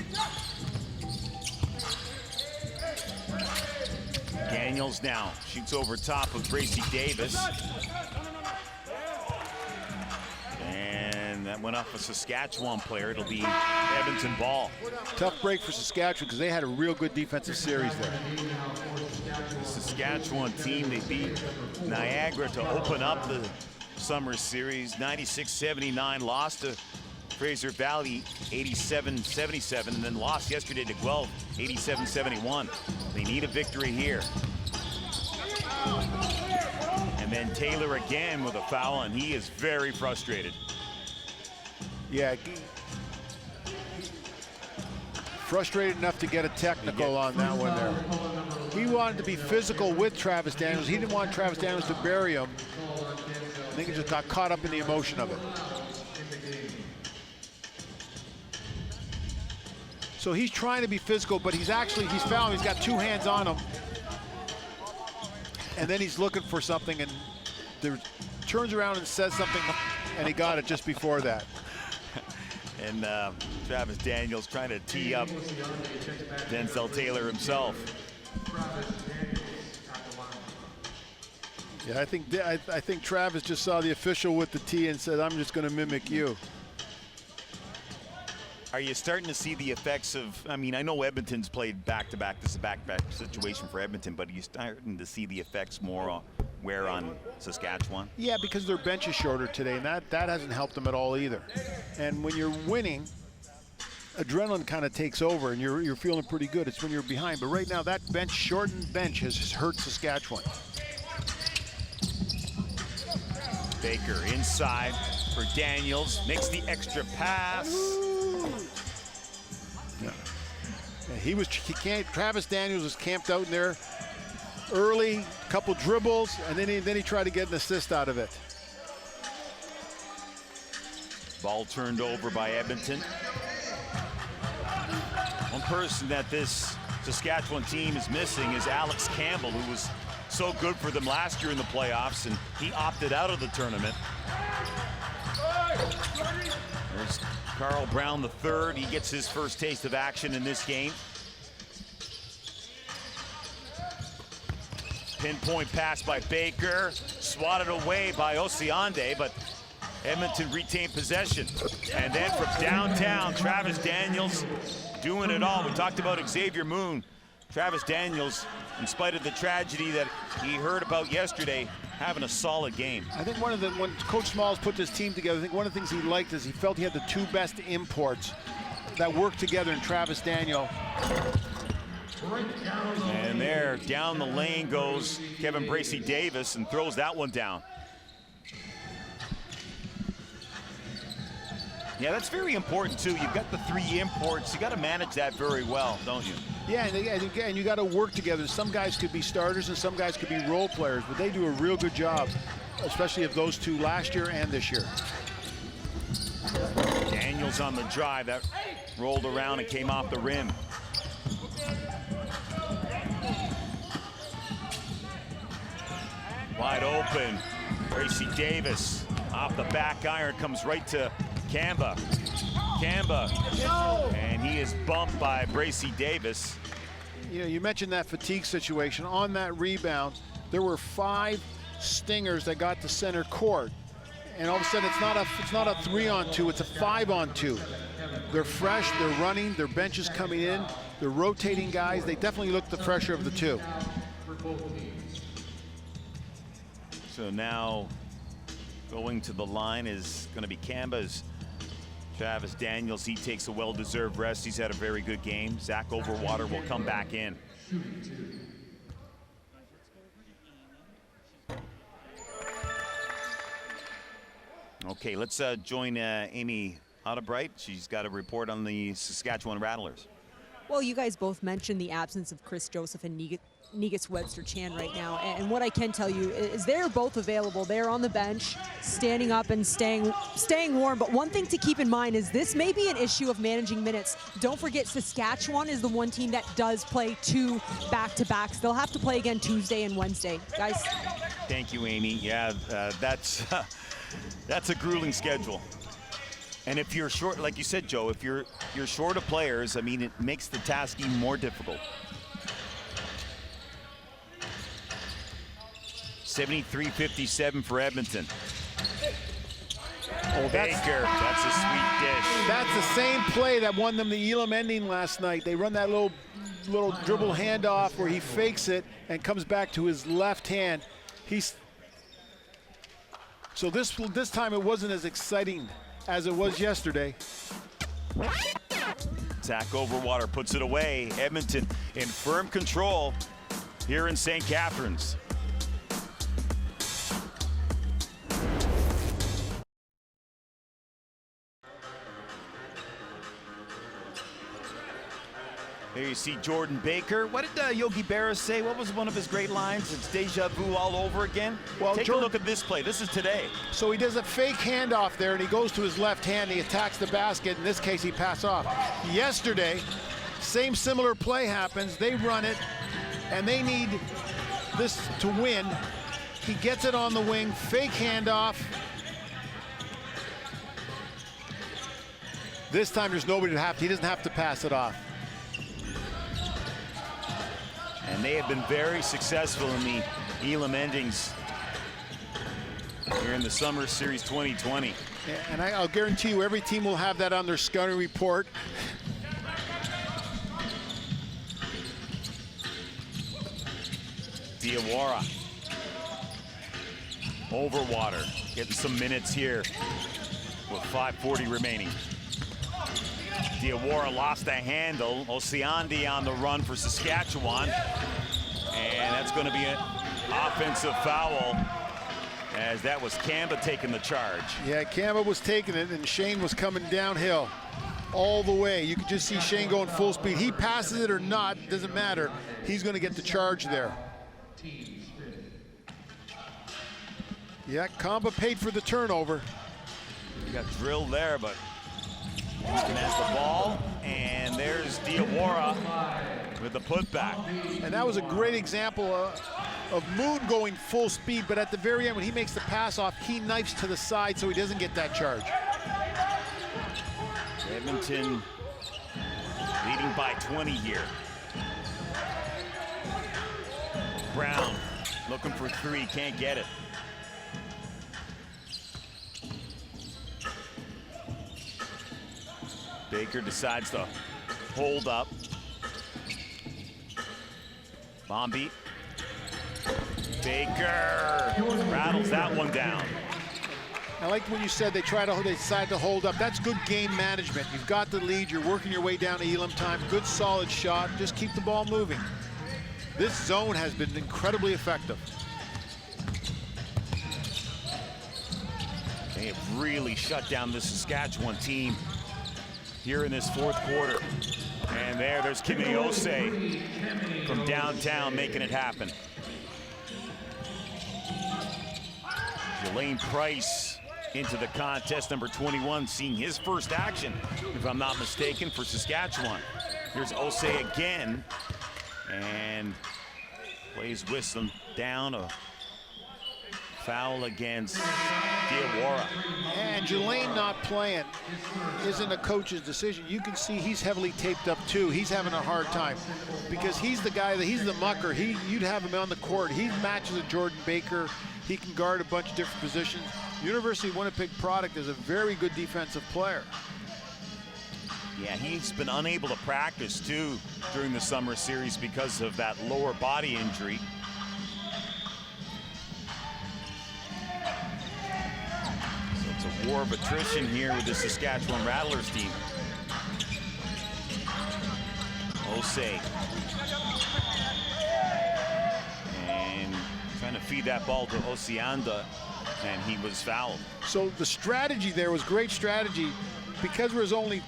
Daniels now shoots over top of Bracy Davis. And that went off a Saskatchewan player. It'll be Edmonton ball. Tough break for Saskatchewan because they had a real good defensive series there. The Saskatchewan team, they beat Niagara to open up the summer series. 96-79, lost to Fraser Valley 87-77, and then lost yesterday to Guelph 87-71. They need a victory here. And then Taylor again with a foul, and he is very frustrated. Yeah, frustrated enough to get a technical on that one there. He wanted to be physical with Travis Daniels. He didn't want Travis Daniels to bury him. I think he just got caught up in the emotion of it. So he's trying to be physical, but he's found he's got two hands on him. And then he's looking for something and turns around and says something, and he got it just before that. And Travis Daniels trying to tee up Denzel Taylor himself. Yeah, I think Travis just saw the official with the tee and said, "I'm just going to mimic you." Are you starting to see the effects of, I mean, I know Edmonton's played back-to-back. This is a back-to-back situation for Edmonton, but are you starting to see the effects more on Saskatchewan? Yeah, because their bench is shorter today, and that hasn't helped them at all either. And when you're winning, adrenaline kind of takes over, and you're feeling pretty good. It's when you're behind. But right now, that shortened bench has hurt Saskatchewan. Baker inside for Daniels, makes the extra pass. Yeah, Travis Daniels was camped out in there early, couple dribbles, and then he tried to get an assist out of it. Ball turned over by Edmonton. One person that this Saskatchewan team is missing is Alex Campbell, who was so good for them last year in the playoffs, and he opted out of the tournament. There's Carl Brown III. He gets his first taste of action in this game. Pinpoint pass by Baker, swatted away by Osiande, but Edmonton retained possession. And then from downtown, Travis Daniels doing it all. We talked about Xavier Moon. Travis Daniels, in spite of the tragedy that he heard about yesterday, having a solid game. I think when Coach Smalls put this team together, I think one of the things he liked is he felt he had the two best imports that worked together in Travis Daniel. And there, down the lane goes Kevin Bracey Davis and throws that one down. Yeah, that's very important too. You've got the three imports. You got to manage that very well, don't you? Yeah, and you got to work together. Some guys could be starters and some guys could be role players, but they do a real good job, especially of those two last year and this year. Daniels on the drive that rolled around and came off the rim. Wide open, Bracey Davis off the back iron, comes right to Kamba. And he is bumped by Bracey Davis. You know, you mentioned that fatigue situation. On that rebound, there were 5 Stingers that got to center court. And all of a sudden, it's not a 3-on-2, it's a 5-on-2. They're fresh, they're running, their bench is coming in, they're rotating guys. They definitely look the fresher of the two. So now going to the line is going to be Kamba's Travis Daniels. He takes a well-deserved rest. He's had a very good game. Zach Overwater will come back in. Okay, let's join Amy Ottebright. She's got a report on the Saskatchewan Rattlers. Well, you guys both mentioned the absence of Chris Joseph and Negus Webster-Chan right now, and what I can tell you is they're both available. They're on the bench, standing up and staying warm. But one thing to keep in mind is this may be an issue of managing minutes. Don't forget, Saskatchewan is the one team that does play 2 back-to-backs. They'll have to play again Tuesday and Wednesday. Guys. Thank you, Amy. Yeah, that's a grueling schedule. And if you're short, like you said, Joe, if you're short of players, I mean, it makes the task even more difficult. 73-57 for Edmonton. Oh, Baker, that's a sweet dish. That's the same play that won them the Elam ending last night. They run that little dribble handoff where he fakes it and comes back to his left hand. So this time it wasn't as exciting as it was yesterday. Zach Overwater puts it away. Edmonton in firm control here in St. Catharines. There you see Jordan Baker. What did Yogi Berra say? What was one of his great lines? It's deja vu all over again. Well, take a look at this play. This is today. So he does a fake handoff there, and he goes to his left hand. He attacks the basket. In this case, he passed off. Yesterday, same similar play happens. They run it, and they need this to win. He gets it on the wing, fake handoff. This time, there's nobody to have. He doesn't have to pass it off. And they have been very successful in the Elam endings here in the Summer Series 2020. Yeah, and I'll guarantee you every team will have that on their scouting report. Diawara. Overwater getting some minutes here with 5:40 remaining. Diawara lost the handle. Osiandi on the run for Saskatchewan. And that's going to be an offensive foul, as that was Kamba taking the charge. Yeah, Kamba was taking it, and Shane was coming downhill all the way. You could just see Shane going full speed. He passes it or not, doesn't matter. He's going to get the charge there. Yeah, Kamba paid for the turnover. He got drilled there, but Houston has the ball, and there's Diawara with the putback. And that was a great example of Moon going full speed, but at the very end, when he makes the pass off, he knifes to the side so he doesn't get that charge. Edmonton leading by 20 here. Brown looking for three, can't get it. Baker decides to hold up. Bombi. Baker rattles that one down. I liked when you said they decide to hold up. That's good game management. You've got the lead, you're working your way down to Elam time. Good solid shot, just keep the ball moving. This zone has been incredibly effective. They have really shut down the Saskatchewan team here in this fourth quarter. And there's Kimi Osei from downtown making it happen. Jelaine Price into the contest, number 21, seeing his first action, if I'm not mistaken, for Saskatchewan. Here's Osei again, and plays Whistle down. A foul against Diawara. And Jelaine not playing isn't a coach's decision. You can see he's heavily taped up too. He's having a hard time because he's the guy he's the mucker. You'd have him on the court. He matches a Jordan Baker. He can guard a bunch of different positions. University of Winnipeg product is a very good defensive player. Yeah, he's been unable to practice too during the summer series because of that lower body injury. It's a war of attrition here with the Saskatchewan Rattlers team. Osei. And trying to feed that ball to Osianda, and he was fouled. So the strategy there was great strategy. Because there was only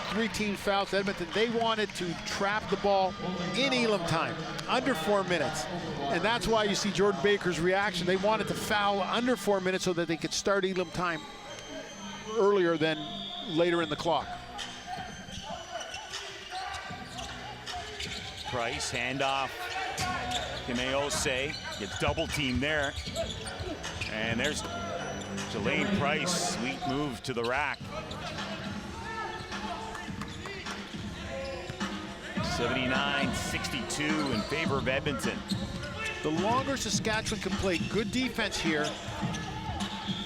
3 team fouls to Edmonton, they wanted to trap the ball in Elam time, under 4 minutes. And that's why you see Jordan Baker's reaction. They wanted to foul under 4 minutes so that they could start Elam time earlier than later in the clock. Price, handoff. Kimeose gets double teamed there. And there's Jelaine Price, sweet move to the rack. 79-62 in favor of Edmonton. The longer Saskatchewan can play good defense here,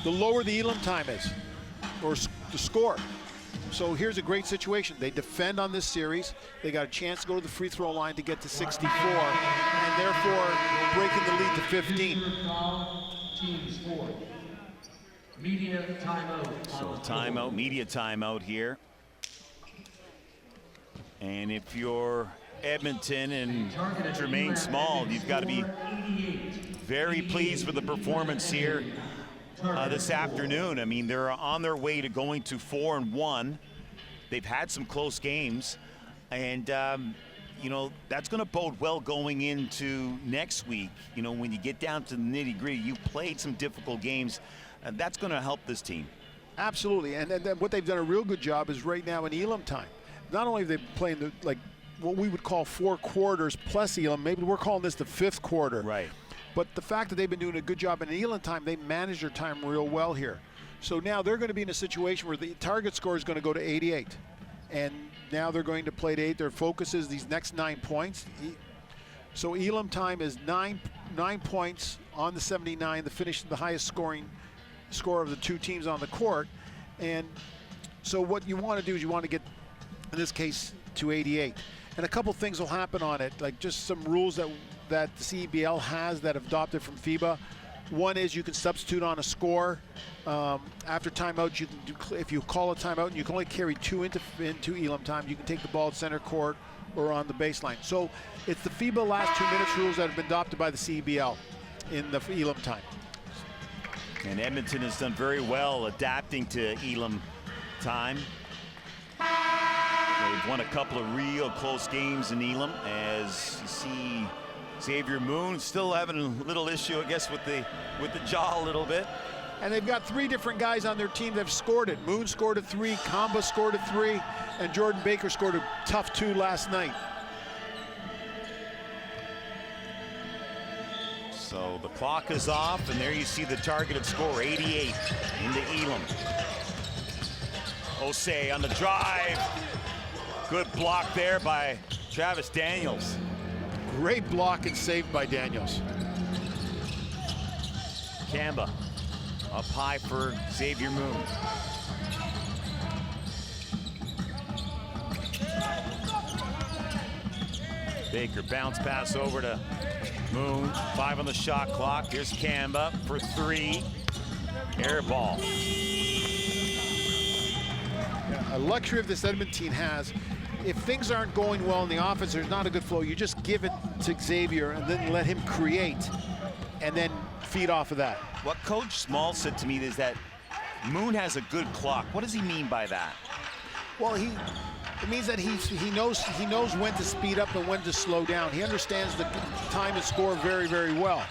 the lower the Elam time is, or the score. So here's a great situation. They defend on this series. They got a chance to go to the free throw line to get to 64, and therefore breaking the lead to 15. Media timeout. So timeout, media timeout here. And if you're Edmonton and Jermaine Small, you've got to be very pleased with the performance here this afternoon. I mean, they're on their way to going to 4-1. They've had some close games, and you know, that's going to bode well going into next week. You know, when you get down to the nitty-gritty, you've played some difficult games, and that's going to help this team. Absolutely, and what they've done a real good job is right now in Elam time. Not only have they playing the, like what we would call 4 quarters plus Elam, maybe we're calling this the 5th quarter. Right. But the fact that they've been doing a good job in Elam time, they manage their time real well here. So now they're going to be in a situation where the target score is going to go to 88. And now they're going to play to 8. Their focus is these next 9 points. So Elam time is 9 points on the 79, the highest scoring score of the 2 teams on the court. And so what you want to do is you want to get, in this case, to 88. And a couple things will happen on it, like just some rules that the CEBL has that have adopted from FIBA. One is you can substitute on a score. After timeout, you can do, if you call a timeout, and you can only carry 2 into Elam time, you can take the ball at center court or on the baseline. So it's the FIBA last 2 minutes rules that have been adopted by the CEBL in the Elam time. And Edmonton has done very well adapting to Elam time. They've won a couple of real close games in Elam, as you see Xavier Moon still having a little issue, I guess, with the jaw a little bit. And they've got 3 different guys on their team that have scored it. Moon scored a 3, Kamba scored a 3, and Jordan Baker scored a tough 2 last night. So the clock is off, and there you see the targeted score, 88 into Elam. Osei on the drive. Good block there by Travis Daniels. Great block and save by Daniels. Kamba up high for Xavier Moon. Baker bounce pass over to Moon. 5 on the shot clock. Here's Kamba for 3. Air ball. A luxury of this Edmonton team has, if things aren't going well in the offense, there's not a good flow, you just give it to Xavier and then let him create and then feed off of that. What Coach Small said to me is that Moon has a good clock. What does he mean by that? Well, it means that he knows when to speed up and when to slow down. He understands the time and score very, very well.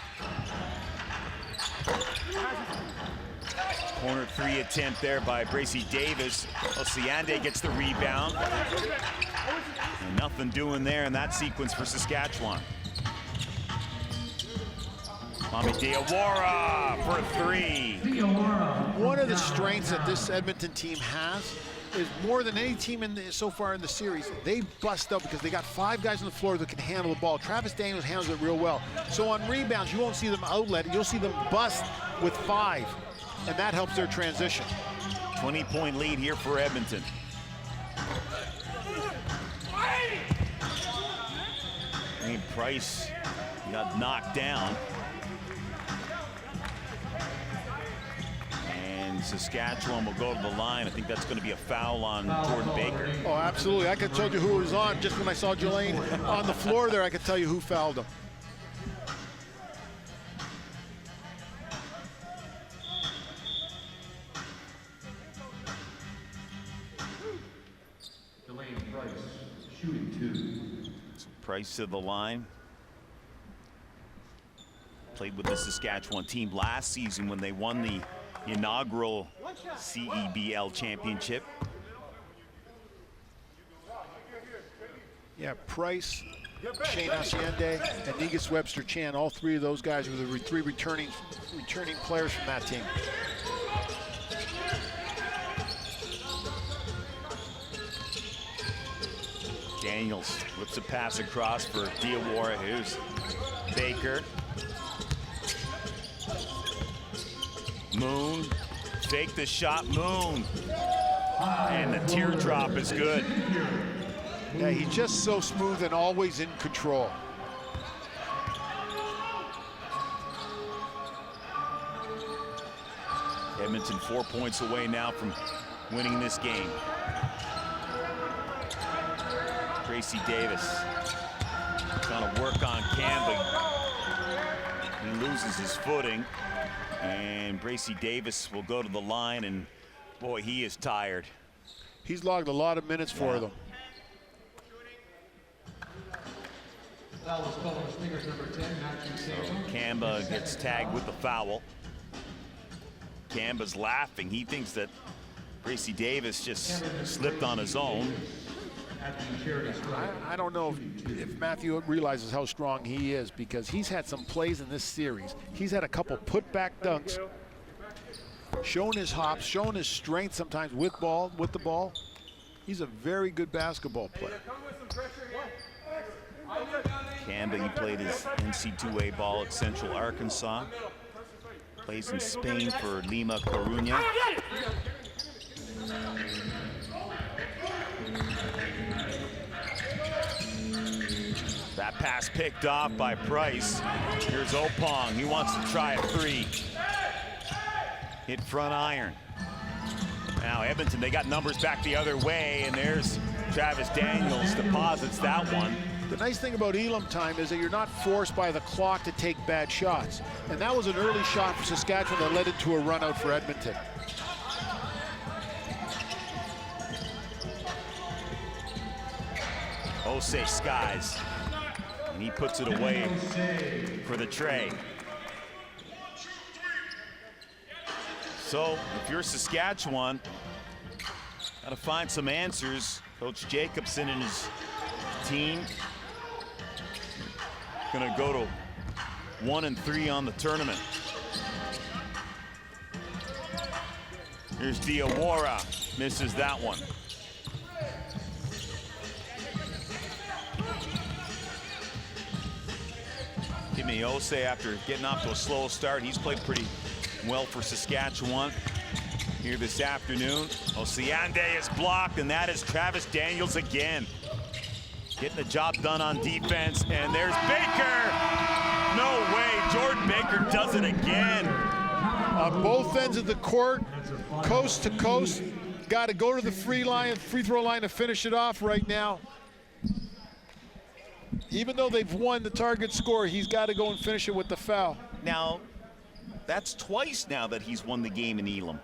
Corner 3 attempt there by Bracy Davis. Osiande gets the rebound. And nothing doing there in that sequence for Saskatchewan. Mami Diawara for 3. One of the strengths that this Edmonton team has is more than any team so far in the series, they bust up because they got 5 guys on the floor that can handle the ball. Travis Daniels handles it real well. So on rebounds, you won't see them outlet. You'll see them bust with 5. And that helps their transition. 20-point lead here for Edmonton. I mean, Price got knocked down. And Saskatchewan will go to the line. I think that's going to be a foul on Jordan Baker. Oh, absolutely. I could have told you who was on. Just when I saw Jelaine on the floor there, I could tell you who fouled him. Price to the line. Played with the Saskatchewan team last season when they won the inaugural CEBL championship. Yeah, Price, Shane Hacienda, and Negus Webster Chan, all 3 of those guys were the 3 returning players from that team. Daniels whips a pass across for Diawara. Here's Baker. Moon, fake the shot, Moon. And the teardrop is good. Yeah, he's just so smooth and always in control. Edmonton 4 points away now from winning this game. Tracy Davis trying to work on Cam, but he loses his footing. And Bracy Davis will go to the line, and boy, he is tired. He's logged a lot of minutes for them. Foul is called on Stingers number 10, Matthew Taylor. Kamba gets tagged with the foul. Kamba's laughing. He thinks that Bracy Davis just slipped on his own. I don't know if Matthew realizes how strong he is, because he's had some plays in this series. He's had a couple putback dunks, shown his hops, shown his strength sometimes with the ball. He's a very good basketball player. Kamba, he played his NC2A ball at Central Arkansas. Plays in Spain for Lima Coruña. That pass picked off by Price. Here's Opong. He wants to try a three. Hit front iron. Now Edmonton, they got numbers back the other way, and there's Travis Daniels deposits that one. The nice thing about Elam time is that you're not forced by the clock to take bad shots. And that was an early shot for Saskatchewan that led into a run out for Edmonton. Osei skies, and he puts it away for the tray. So if you're Saskatchewan, got to find some answers. Coach Jacobson and his team gonna go to 1-3 on the tournament. Here's Diawara, misses that one. Kimi Osei, after getting off to a slow start, he's played pretty well for Saskatchewan here this afternoon. Osiande is blocked, and that is Travis Daniels again. Getting the job done on defense, and there's Baker. No way, Jordan Baker does it again. On both ends of the court, coast to coast, got to go to the free throw line to finish it off right now. Even though they've won the target score, he's got to go and finish it with the foul. Now, that's twice now that he's won the game in Elam.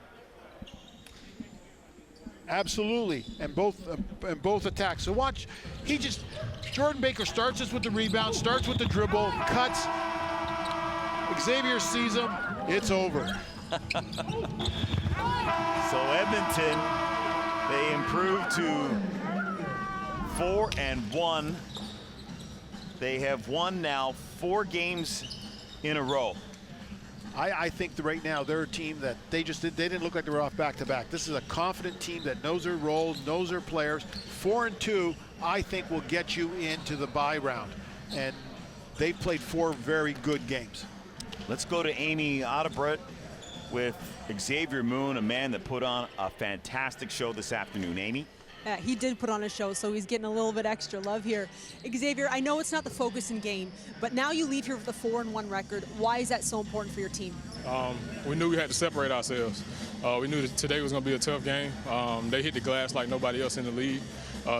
Absolutely, and both attacks. So watch, Jordan Baker starts us with the rebound, starts with the dribble, cuts. Xavier sees him, it's over. So Edmonton, they improve to 4-1. They have won now 4 games in a row. I think that right now they're a team that they didn't look like they were off back-to-back. This is a confident team that knows their role, knows their players. 4-2, I think, will get you into the bye round. And they've played 4 very good games. Let's go to Amy Audebert with Xavier Moon, a man that put on a fantastic show this afternoon. Amy? Yeah, he did put on a show, so he's getting a little bit extra love here. Xavier, I know it's not the focus in game, but now you leave here with a 4-1 record. Why is that so important for your team? We knew we had to separate ourselves. We knew that today was going to be a tough game. They hit the glass like nobody else in the league.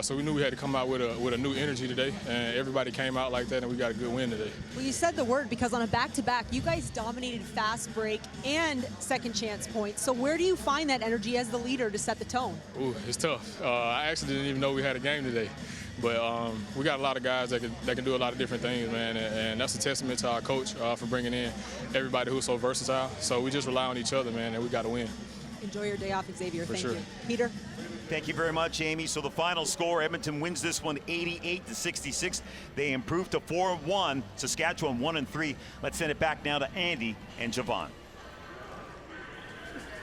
So we knew we had to come out with a new energy today, and everybody came out like that, and we got a good win today. Well, you said the word, because on a back-to-back, you guys dominated fast break and second chance points. So where do you find that energy as the leader to set the tone? Ooh, it's tough. I actually didn't even know we had a game today. But we got a lot of guys that can do a lot of different things, man, and that's a testament to our coach for bringing in everybody who's so versatile. So we just rely on each other, man, and we got to win. Enjoy your day off, Xavier. For Thank sure. you. Peter? Thank you very much, Amy. So the final score, Edmonton wins this one 88-66. They improve to 4-1. Saskatchewan 1-3. Let's send it back now to Andy and Javon.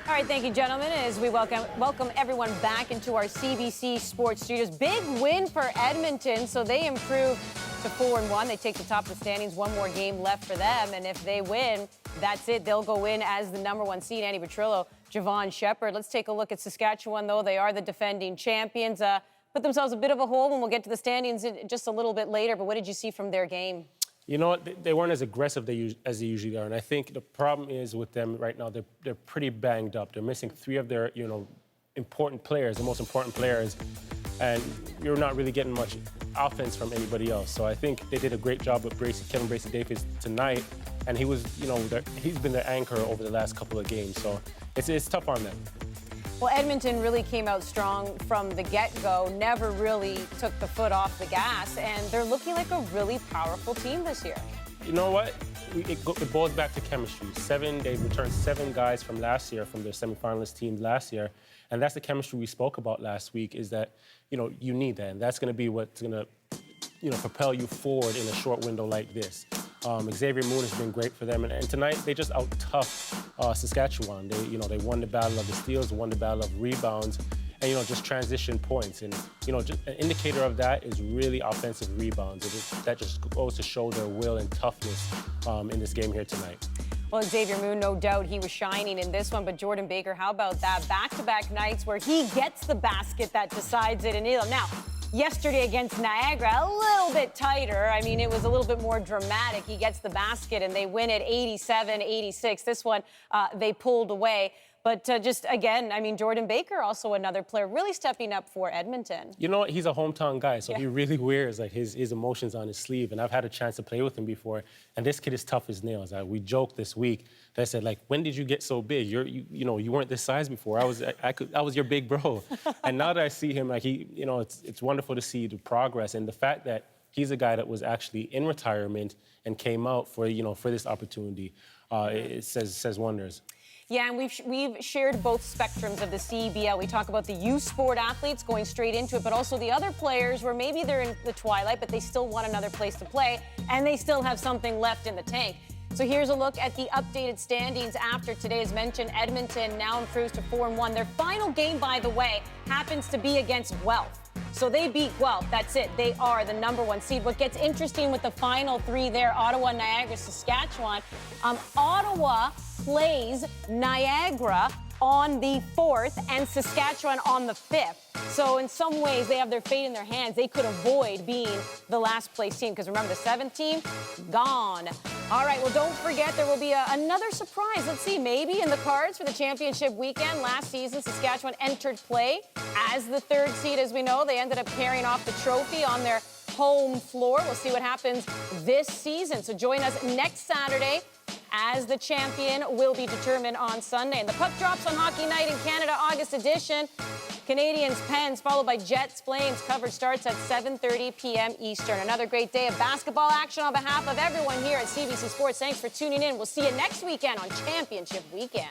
All right, thank you, gentlemen, as we welcome everyone back into our CBC Sports Studios. Big win for Edmonton, so they improve to 4-1. They take the top of the standings. One more game left for them, and if they win, that's it. They'll go in as the #1 seed. Andy Petrillo, Javon Shepard. Let's take a look at Saskatchewan, though. They are the defending champions. Put themselves a bit of a hole, and we'll get to the standings just a little bit later. But what did you see from their game? You know what? They weren't as aggressive as they usually are, and I think the problem is with them right now. They're pretty banged up. They're missing 3 of their important players, the most important players, and you're not really getting much offense from anybody else. So I think they did a great job with Kevin Bracey-Davis tonight, and he was, he's been their anchor over the last couple of games. So it's tough on them. Well, Edmonton really came out strong from the get-go, never really took the foot off the gas, and they're looking like a really powerful team this year. You know what? It boils back to chemistry. They returned 7 guys from last year, from their semifinalist teams last year, and that's the chemistry we spoke about last week, is that, you need that, and that's going to be what's going to, propel you forward in a short window like this. Xavier Moon has been great for them, and tonight they just out-toughed Saskatchewan. They won the battle of the steals, won the battle of rebounds, and just transition points. And just an indicator of that is really offensive rebounds. That just goes to show their will and toughness in this game here tonight. Well, Xavier Moon, no doubt he was shining in this one, but Jordan Baker, how about that? Back-to-back nights where he gets the basket that decides it in Elam. Now, yesterday against Niagara, a little bit tighter. I mean, it was a little bit more dramatic. He gets the basket, and they win it 87-86. This one, they pulled away. But just, again, I mean, Jordan Baker, also another player, really stepping up for Edmonton. You know what? He's a hometown guy, so he really wears his emotions on his sleeve. And I've had a chance to play with him before, and this kid is tough as nails. We joked this week. I said, when did you get so big? You weren't this size before. I was your big bro. And now that I see him, it's wonderful to see the progress and the fact that he's a guy that was actually in retirement and came out for this opportunity. It says wonders. Yeah, and we've shared both spectrums of the CEBL. We talk about the youth sport athletes going straight into it, but also the other players where maybe they're in the twilight, but they still want another place to play, and they still have something left in the tank. So here's a look at the updated standings after today. As mentioned, Edmonton now improves to 4-1. Their final game, by the way, happens to be against Guelph. So they beat Guelph. That's it. They are the #1 seed. What gets interesting with the final 3 there, Ottawa, Niagara, Saskatchewan, Ottawa plays Niagara on the 4th and Saskatchewan on the 5th. So in some ways, they have their fate in their hands. They could avoid being the last place team because remember, the 7th team, gone. All right, well, don't forget there will be another surprise. Let's see, maybe in the cards for the championship weekend. Last season, Saskatchewan entered play as the 3rd seed. As we know, they ended up carrying off the trophy on their home floor. We'll see what happens this season. So join us next Saturday as the champion will be determined on Sunday. And the puck drops on Hockey Night in Canada, August edition. Canadians, Pens, followed by Jets, Flames. Coverage starts at 7:30 p.m. Eastern. Another great day of basketball action on behalf of everyone here at CBC Sports. Thanks for tuning in. We'll see you next weekend on Championship Weekend.